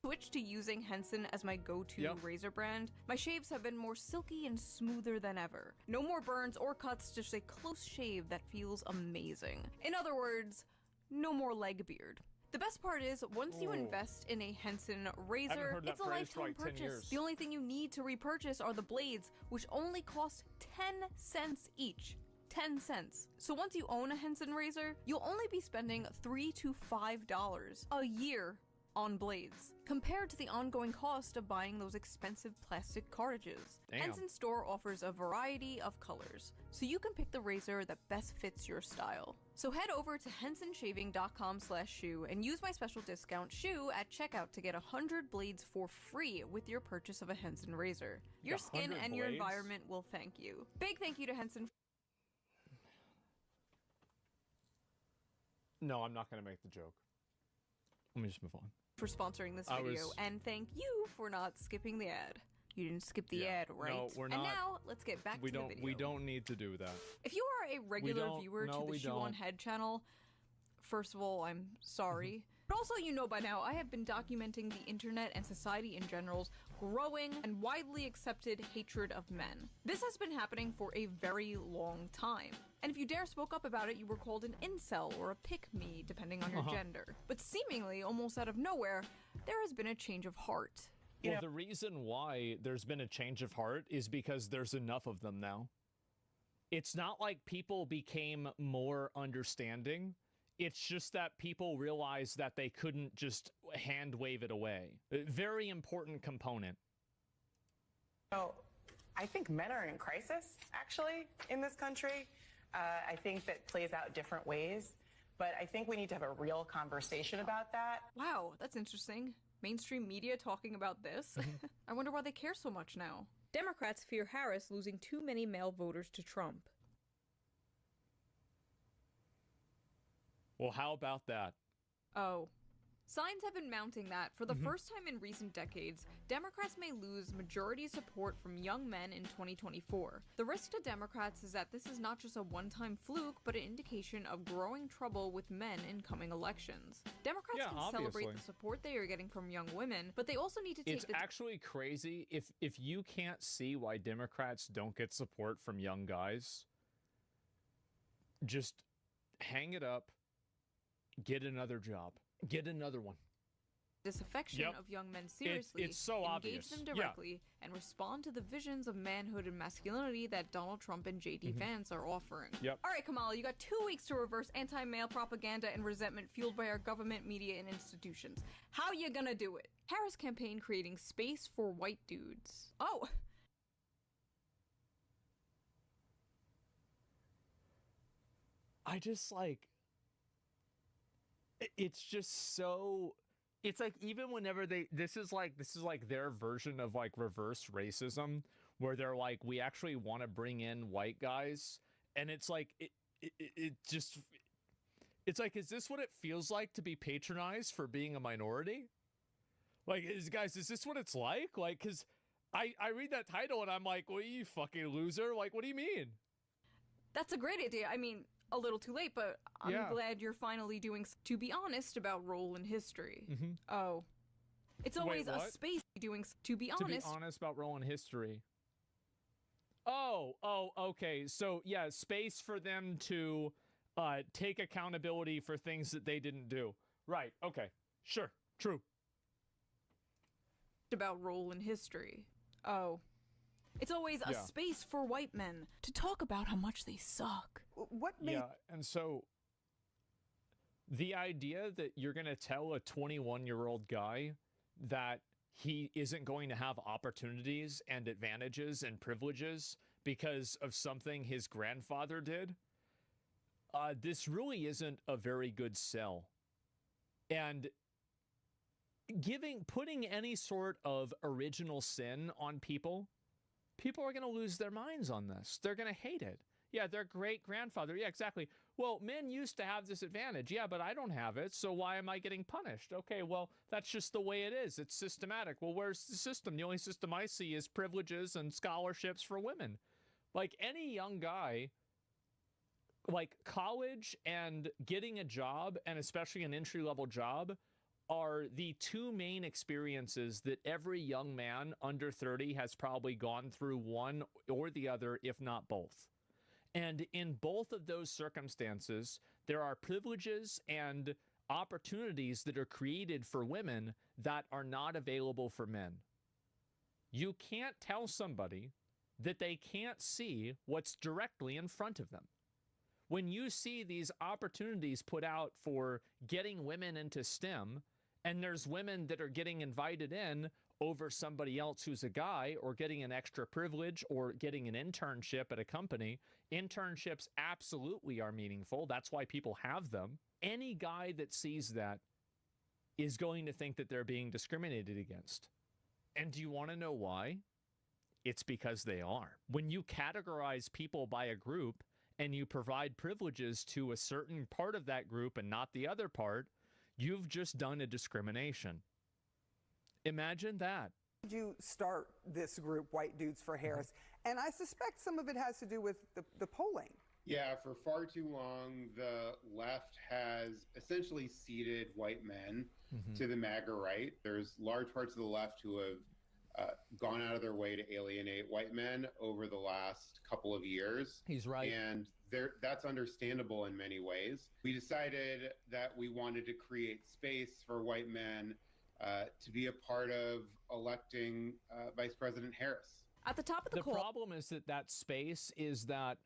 Switched to using Henson as my go-to razor brand, my shaves have been more silky and smoother than ever. No more burns or cuts, just a close shave that feels amazing. In other words, no more leg beard. The best part is, once you invest in a Henson razor, it's a lifetime purchase. The only thing you need to repurchase are the blades, which only cost 10 cents each. 10 cents. So once you own a Henson razor, you'll only be spending $3 to $5 a year on blades, compared to the ongoing cost of buying those expensive plastic cartridges. Henson store offers a variety of colors, so you can pick the razor that best fits your style. So head over to hensonshaving.com/shoe and use my special discount SHOE at checkout to get 100 blades for free with your purchase of a Henson razor. Your skin and your environment will thank you. Big thank you to Henson. No, I'm not going to make the joke. Let me just move on. For sponsoring this video, and thank you for not skipping the ad. You didn't skip the ad, right? No, we're not. And now, let's get back to the video. We don't need to do that. If you are a regular viewer to the Shoe on Head channel, first of all, I'm sorry. But also, you know by now, I have been documenting the internet and society in general's growing and widely accepted hatred of men. This has been happening for a very long time. And if you dare spoke up about it, you were called an incel or a pick-me, depending on your gender. But seemingly, almost out of nowhere, there has been a change of heart. Well, the reason why there's been a change of heart is because there's enough of them now. It's not like people became more understanding. It's just that people realized that they couldn't just hand wave it away. A very important component. So, I think men are in crisis, actually, in this country. I think that plays out different ways, but I think we need to have a real conversation about that. Wow, that's interesting. Mainstream media talking about this? I wonder why they care so much now. Democrats fear Harris losing too many male voters to Trump. Well, how about that? Oh. Signs have been mounting that, for the first time in recent decades, Democrats may lose majority support from young men in 2024. The risk to Democrats is that this is not just a one-time fluke, but an indication of growing trouble with men in coming elections. Democrats can celebrate the support they are getting from young women, but they also need to take It's actually crazy if you can't see why Democrats don't get support from young guys. Just hang it up, get another job. Get another one. Disaffection of young men seriously, it's so engage obvious. them directly, and respond to the visions of manhood and masculinity that Donald Trump and J.D. Vance are offering. All right, Kamala, you got 2 weeks to reverse anti-male propaganda and resentment fueled by our government, media, and institutions. How you gonna do it? Harris campaign creating space for white dudes. Oh! I just like... It's just so, it's like even whenever this is like their version of like reverse racism, where they're like, we actually want to bring in white guys. And it's like, it's like, is this what it feels like to be patronized for being a minority? Like, guys, is this what it's like? Like, cause I read that title and I'm like, well, you fucking loser. Like, what do you mean? That's a great idea. I mean, a little too late, but I'm glad you're finally doing to be honest about role in history. Oh. It's always a space doing to be honest about role in history. Oh, okay. So, yeah, space for them to take accountability for things that they didn't do. Right, okay. Sure, true. About role in history. Oh. It's always a space for white men to talk about how much they suck. And so the idea that you're going to tell a 21-year-old guy that he isn't going to have opportunities and advantages and privileges because of something his grandfather did, this really isn't a very good sell. And putting any sort of original sin on people are going to lose their minds on this. They're going to hate it. Yeah, their great-grandfather. Yeah, exactly. Well, men used to have this advantage. Yeah, but I don't have it, so why am I getting punished? Okay, well, that's just the way it is. It's systematic. Well, where's the system? The only system I see is privileges and scholarships for women. Like, any young guy, like, college and getting a job, and especially an entry-level job, are the 2 main experiences that every young man under 30 has probably gone through, one or the other, if not both. And in both of those circumstances, there are privileges and opportunities that are created for women that are not available for men. You can't tell somebody that they can't see what's directly in front of them. When you see these opportunities put out for getting women into STEM, and there's women that are getting invited in over somebody else who's a guy, or getting an extra privilege, or getting an internship at a company. Internships absolutely are meaningful. That's why people have them. Any guy that sees that is going to think that they're being discriminated against. And do you want to know why? It's because they are. When you categorize people by a group and you provide privileges to a certain part of that group and not the other part, you've just done a discrimination. Imagine that. You start this group, White Dudes for Harris, and I suspect some of it has to do with the polling. Yeah, for far too long, the left has essentially ceded white men to the MAGA right. There's large parts of the left who have gone out of their way to alienate white men over the last couple of years. He's right. And that's understandable in many ways. We decided that we wanted to create space for white men to be a part of electing Vice President Harris. At the top of the problem is that space is that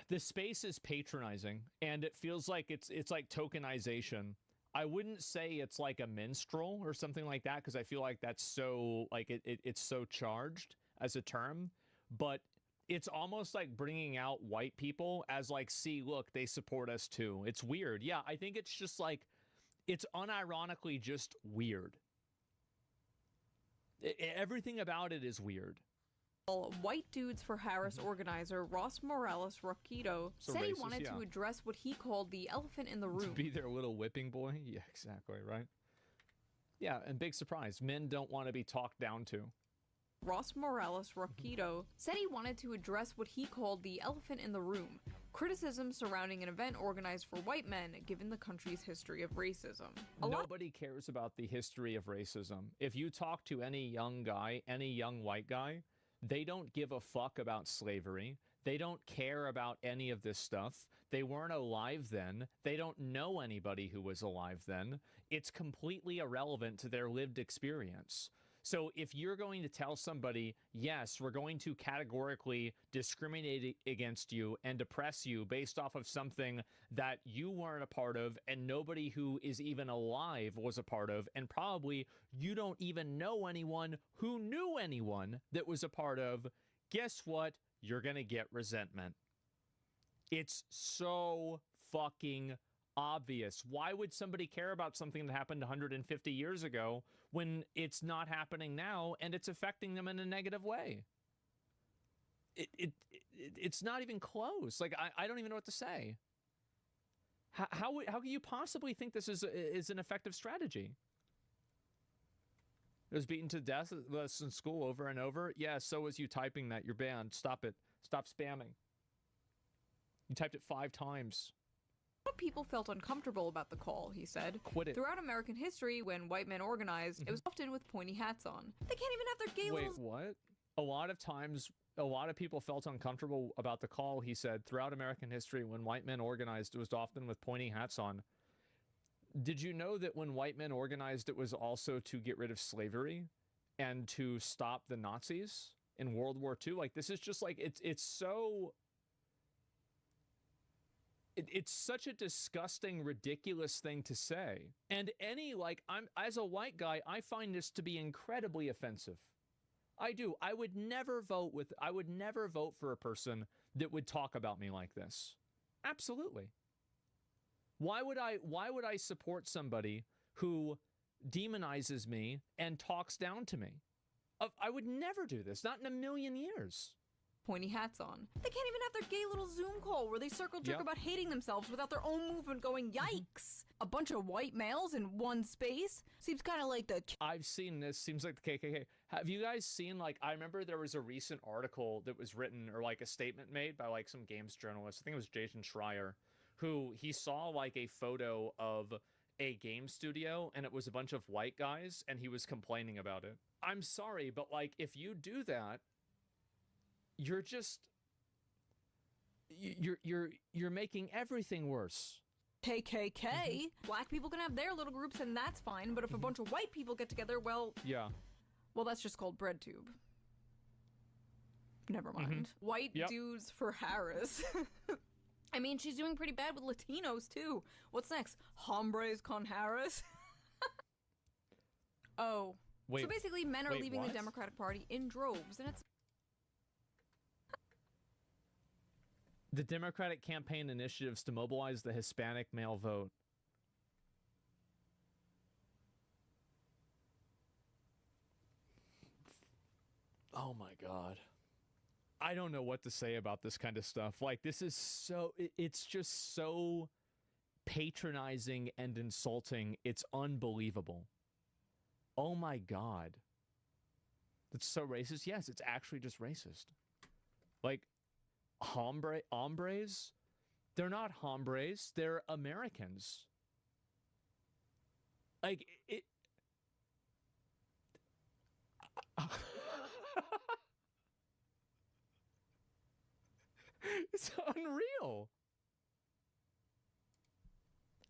the space is patronizing, and it feels like it's like tokenization. I wouldn't say it's like a minstrel or something like that, because I feel like that's so like it's so charged as a term, but it's almost like bringing out white people as like, see, look, they support us too. It's weird. Yeah, I think it's just like, it's unironically just weird. Everything about it is weird. White Dudes for Harris organizer Ross Morales Roquito said he wanted to address what he called the elephant in the room. To be their little whipping boy? Yeah, exactly, right? Yeah, and big surprise, men don't want to be talked down to. Ross Morales Roquito said he wanted to address what he called the elephant in the room, criticism surrounding an event organized for white men given the country's history of racism. Nobody cares about the history of racism. If you talk to any young guy, any young white guy, they don't give a fuck about slavery. They don't care about any of this stuff. They weren't alive then. They don't know anybody who was alive then. It's completely irrelevant to their lived experience. So if you're going to tell somebody, yes, we're going to categorically discriminate against you and oppress you based off of something that you weren't a part of and nobody who is even alive was a part of, and probably you don't even know anyone who knew anyone that was a part of, guess what? You're going to get resentment. It's so fucking obvious. Why would somebody care about something that happened 150 years ago when it's not happening now and it's affecting them in a negative way? It's not even close. Like, I don't even know what to say. How can you possibly think this is an effective strategy? It was beaten to death in school over and over. Yeah, so was you typing that. You're banned. Stop it. Stop spamming. You typed it 5 times. People felt uncomfortable about the call, he said. Quit it. Throughout American history, when white men organized, it was often with pointy hats on. They can't even have their gay Wait, little... what? A lot of times, a lot of people felt uncomfortable about the call, he said. Throughout American history, when white men organized, it was often with pointy hats on. Did you know that when white men organized, it was also to get rid of slavery and to stop the Nazis in World War II? Like, this is just like, it's so... It's such a disgusting, ridiculous thing to say. And as a white guy, I find this to be incredibly offensive. I do. I would never vote for a person that would talk about me like this. Absolutely. Why would I support somebody who demonizes me and talks down to me? I would never do this, not in a million years. Pointy hats on. They can't even have their gay little Zoom call where they circle jerk about hating themselves without their own movement going, yikes! A bunch of white males in one space? Seems kind of like the... I've seen this. Seems like the KKK. Have you guys seen, like, I remember there was a recent article that was written, or like a statement made by like some games journalist. I think it was Jason Schreier, who he saw like a photo of a game studio and it was a bunch of white guys and he was complaining about it. I'm sorry, but like, if you do that, you're just, you're making everything worse. KKK. Black people can have their little groups and that's fine, but if a bunch of white people get together, well... Yeah. Well, that's just called BreadTube. Never mind. White dudes for Harris. I mean, she's doing pretty bad with Latinos, too. What's next? Hombres con Harris? Oh. Wait, so basically, men are leaving the Democratic Party in droves, and it's... The Democratic campaign initiatives to mobilize the Hispanic male vote. Oh my God. I don't know what to say about this kind of stuff. Like, this is so, it's just so patronizing and insulting. It's unbelievable. Oh my God. That's so racist. Yes, it's actually just racist. Like, hombres? They're not hombres. They're Americans. Like, it... It's unreal.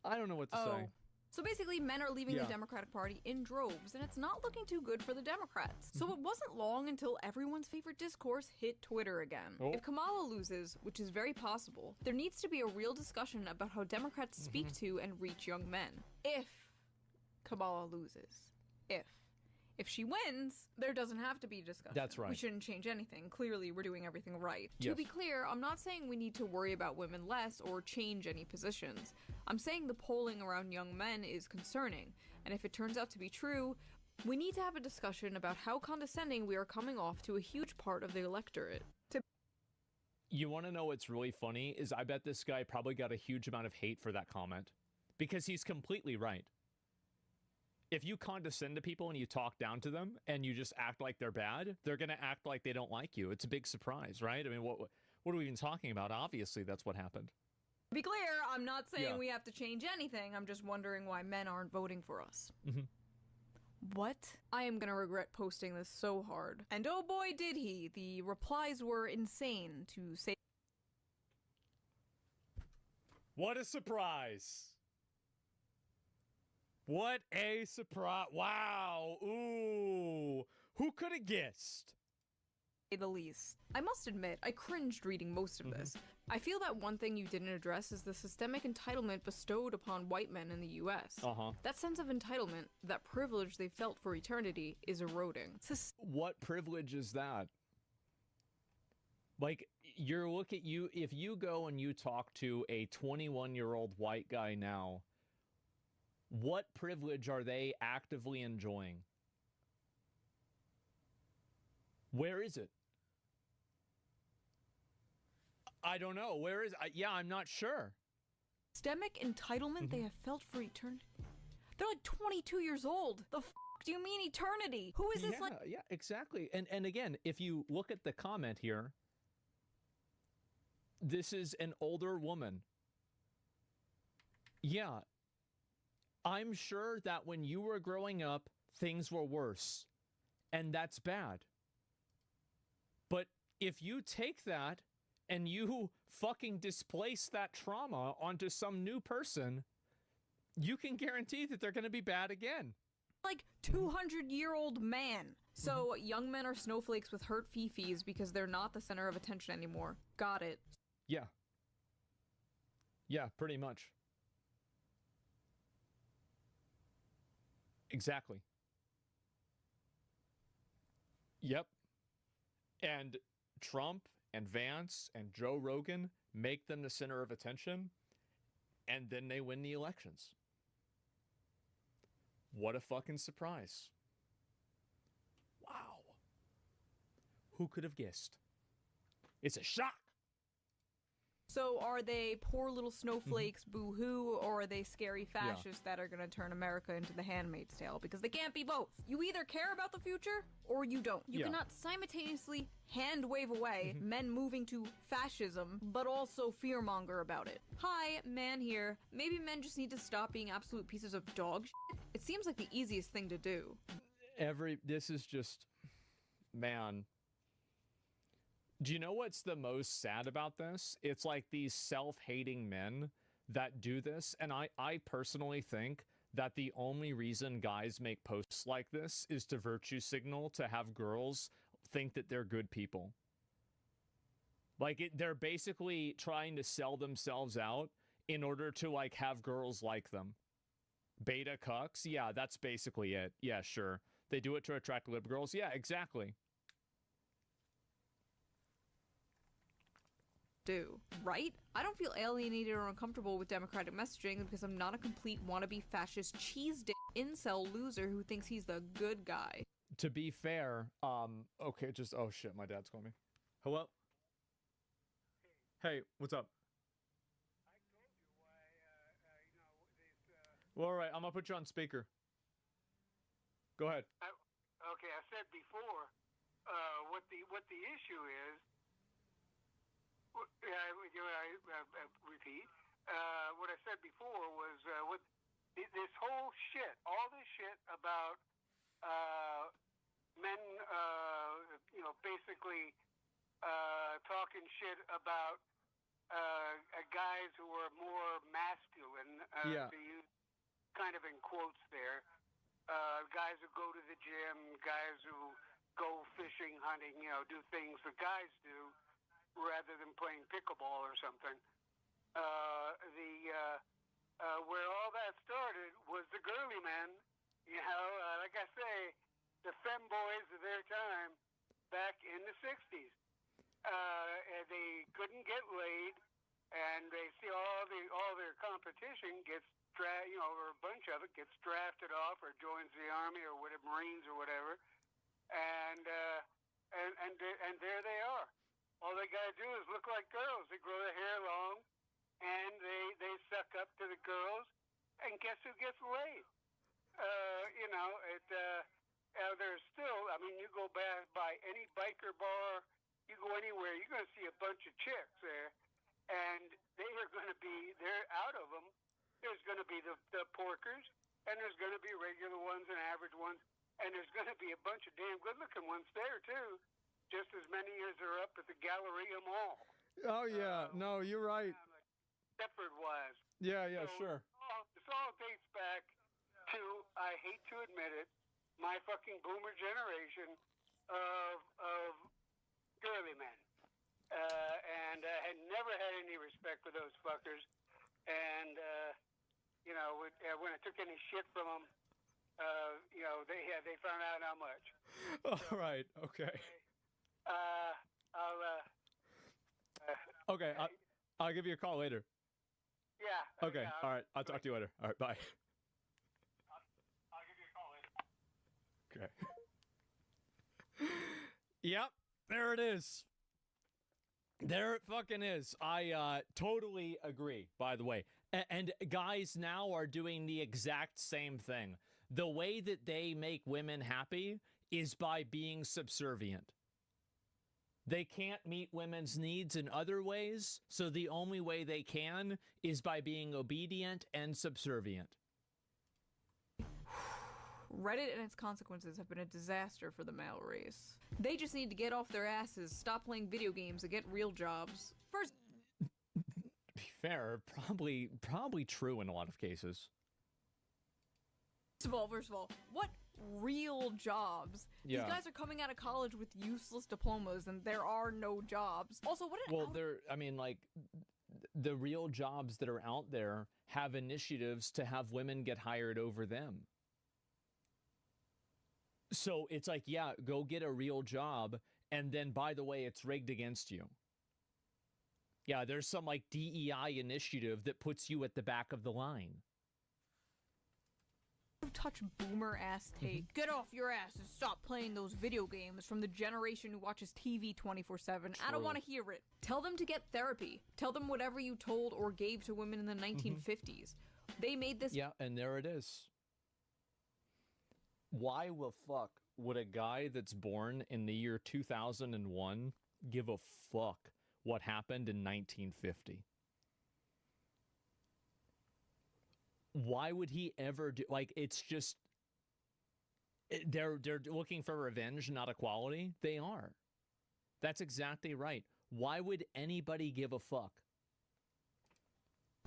I don't know what to say. So basically, men are leaving the Democratic Party in droves, and it's not looking too good for the Democrats. So it wasn't long until everyone's favorite discourse hit Twitter again. If Kamala loses, which is very possible, there needs to be a real discussion about how Democrats speak to and reach young men. If Kamala loses. If she wins, there doesn't have to be a discussion. That's right. We shouldn't change anything. Clearly, we're doing everything right. Yes. To be clear, I'm not saying we need to worry about women less or change any positions. I'm saying the polling around young men is concerning, and if it turns out to be true, we need to have a discussion about how condescending we are coming off to a huge part of the electorate. You want to know what's really funny is I bet this guy probably got a huge amount of hate for that comment, because he's completely right. If you condescend to people and you talk down to them and you just act like they're bad, they're going to act like they don't like you. It's a big surprise, right? I mean, what are we even talking about? Obviously, that's what happened. To be clear, I'm not saying we have to change anything. I'm just wondering why men aren't voting for us. What? I am gonna regret posting this so hard. And oh boy did he. The replies were insane, to say. What a surprise. What a surprise. Wow. Ooh. Who could have guessed? The least. I must admit, I cringed reading most of this. I feel that one thing you didn't address is the systemic entitlement bestowed upon white men in the US. That sense of entitlement, that privilege they felt for eternity, is eroding. What privilege is that? Like, if you go and you talk to a 21-year-old white guy now, what privilege are they actively enjoying? Where is it? I don't know. Where is it? Yeah, I'm not sure. Systemic entitlement they have felt for eternity. They're like 22 years old. The f do you mean eternity? Who is this like? Yeah, exactly. And again, if you look at the comment here, this is an older woman. Yeah. I'm sure that when you were growing up, things were worse. And that's bad. But if you take that and you fucking displace that trauma onto some new person, you can guarantee that they're going to be bad again. Like 200-year-old man. So young men are snowflakes with hurt fifis because they're not the center of attention anymore. Got it. Yeah. Yeah, pretty much. Exactly. Yep. And Trump and Vance and Joe Rogan make them the center of attention, and then they win the elections. What a fucking surprise. Wow. Who could have guessed? It's a shock. So are they poor little snowflakes, boo-hoo, or are they scary fascists that are going to turn America into the Handmaid's Tale? Because they can't be both. You either care about the future, or you don't. You cannot simultaneously hand-wave away men moving to fascism, but also fearmonger about it. Hi, man here. Maybe men just need to stop being absolute pieces of dog shit. It seems like the easiest thing to do. This is just, man. Do you know what's the most sad about this? It's like these self-hating men that do this. And I personally think that the only reason guys make posts like this is to virtue signal to have girls think that they're good people. Like, they're basically trying to sell themselves out in order to, like, have girls like them. Beta cucks? Yeah, that's basically it. Yeah, sure. They do it to attract lib girls? Yeah, exactly. Right? I don't feel alienated or uncomfortable with Democratic messaging because I'm not a complete wannabe fascist cheese dick incel loser who thinks he's the good guy. To be fair, okay, oh shit, my dad's calling me. Hello? Hey, what's up? Well, all right, I'm gonna put you on speaker. Go ahead. Okay, I said before, what the issue is, repeat. What I said before was with this whole shit, all this shit about men, basically talking shit about guys who are more masculine, to use kind of in quotes there. Guys who go to the gym, guys who go fishing, hunting, do things that guys do rather than playing pickleball or something. Where all that started was the girly men. Like I say, the femboys of their time back in the 60s. They couldn't get laid, and they see all their competition gets or a bunch of it gets drafted off or joins the army or whatever, Marines or whatever, and there they are. All they gotta do is look like girls. They grow their hair long, and they suck up to the girls, and guess who gets laid? There's still. I mean, you go by any biker bar, you go anywhere, you're gonna see a bunch of chicks there, and they are gonna be. They're out of them. There's going to be the porkers, and there's going to be regular ones and average ones, and there's going to be a bunch of damn good-looking ones there, too, just as many as are up at the Galleria Mall. Oh, yeah. No, you're right. Stepford was. Yeah, sure. This all dates back to, I hate to admit it, my fucking boomer generation of girly men. And I had never had any respect for those fuckers. And, when I took any shit from them, they found out how much. All right. Okay. I'll okay. I'll give you a call later. Yeah. Okay. All right. I'll talk to you later. All right. Bye. I'll give you a call later. Okay. Yep. There it is. There it fucking is. I totally agree, by the way. And guys now are doing the exact same thing. The way that they make women happy is by being subservient. They can't meet women's needs in other ways, so the only way they can is by being obedient and subservient. Reddit and its consequences have been a disaster for the male race. They just need to get off their asses, stop playing video games, and get real jobs. First, to be fair, probably true in a lot of cases. First of all, what real jobs? Yeah. These guys are coming out of college with useless diplomas, and there are no jobs. Also, what? The real jobs that are out there have initiatives to have women get hired over them. So it's like, yeah, go get a real job, and then, by the way, it's rigged against you. Yeah, there's some, DEI initiative that puts you at the back of the line. Touch boomer ass take. Get off your ass and stop playing those video games from the generation who watches TV 24/7. I don't want to hear it. Tell them to get therapy. Tell them whatever you told or gave to women in the 1950s. They made this... Yeah, and there it is. Why the fuck would a guy that's born in the year 2001 give a fuck what happened in 1950? Why would he ever do... it's just... They're looking for revenge, not equality. They are. That's exactly right. Why would anybody give a fuck?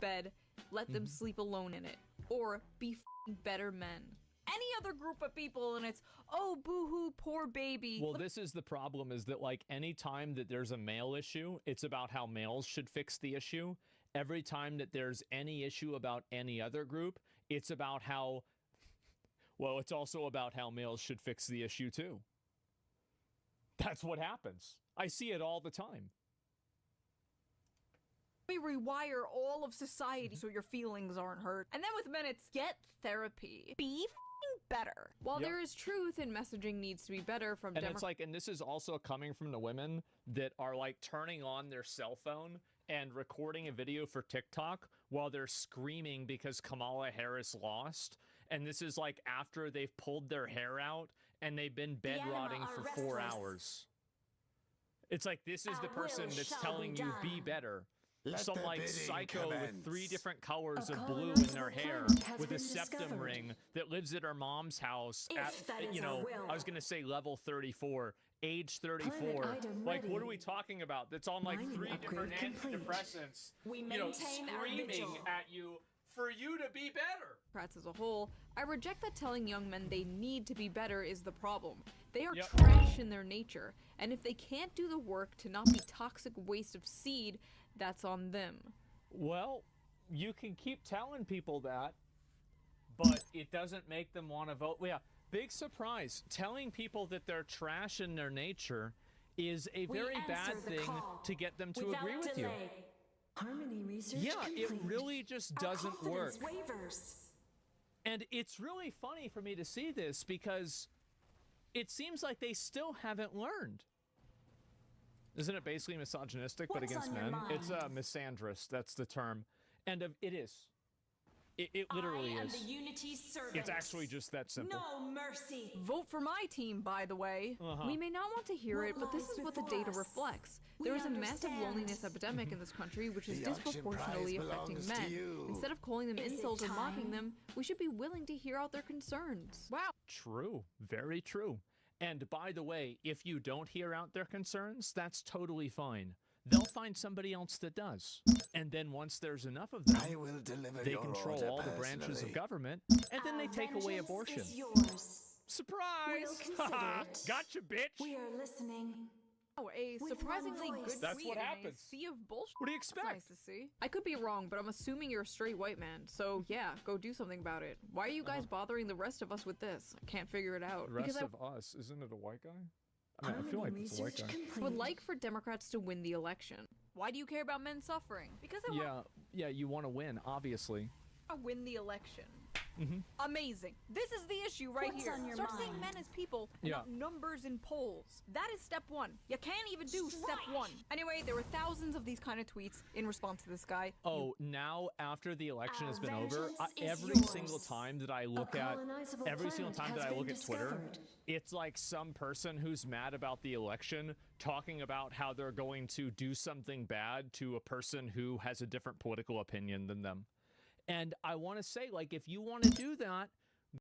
Bed, let them sleep alone in it. Or be better men. Any other group of people, and it's, oh, boo-hoo, poor baby. Well, this is the problem, is that, any time that there's a male issue, it's about how males should fix the issue. Every time that there's any issue about any other group, it's about how... Well, it's also about how males should fix the issue, too. That's what happens. I see it all the time. We rewire all of society so your feelings aren't hurt. And then with men, it's get therapy. Be better. While there is truth in messaging needs to be better from... And it's and this is also coming from the women that are turning on their cell phone and recording a video for TikTok while they're screaming because Kamala Harris lost. And this is after they've pulled their hair out and they've been bed rotting for 4 hours. It's like this is the person that's telling you be better. Some like psycho with 3 different colors of blue in their hair with a septum ring that lives at her mom's house at, you know, I was going to say level 34, age 34. Like, what are we talking about? That's on like 3 different antidepressants, you know, screaming at you for you to be better. Democrats as a whole, I reject that telling young men they need to be better is the problem. They are trash in their nature, and if they can't do the work to not be toxic waste of seed, that's on them. Well, you can keep telling people that, but it doesn't make them want to vote. Yeah, big surprise. Telling people that they're trash in their nature is a very bad thing to get them to agree with you. Harmony research complete. It really just doesn't work. Waivers. And it's really funny for me to see this because it seems like they still haven't learned. Isn't it basically misogynistic, but against men? It's misandrist, that's the term. And it is. It literally is. The unity servant. It's actually just that simple. No mercy. Vote for my team, by the way. We may not want to hear it, but this is what the data reflects. There is a massive loneliness epidemic in this country, which is disproportionately affecting men. Instead of calling them incels or mocking them, we should be willing to hear out their concerns. Wow. True. Very true. And by the way, if you don't hear out their concerns, that's totally fine. They'll find somebody else that does. And then once there's enough of them, they control all the branches of government, and then they take away abortion. Surprise! Gotcha, bitch! We are listening. Oh, a surprisingly good That's tweet what in a happens. sea of bullshit. What do you expect? That's nice to see. I could be wrong, but I'm assuming you're a straight white man. So yeah, go do something about it. Why are you guys bothering the rest of us with this? I can't figure it out. The rest of us, isn't it a white guy? I mean, I feel like it's a white guy. I would like for Democrats to win the election. Why do you care about men suffering? Because I want Yeah, you want to win, obviously. to win the election. Amazing. This is the issue right What's here. on your Start mind? seeing men as people and not numbers in polls. That is step 1. You can't even do step 1. Anyway, there were thousands of these kind of tweets in response to this guy. Oh, now after the election has been over, vengeance is every yours. single time that I look A at colonizable every single planet time that has I look been at Twitter, discovered. it's like some person who's mad about the election talking about how they're going to do something bad to a person who has a different political opinion than them. And I want to say, like, if you want to do that,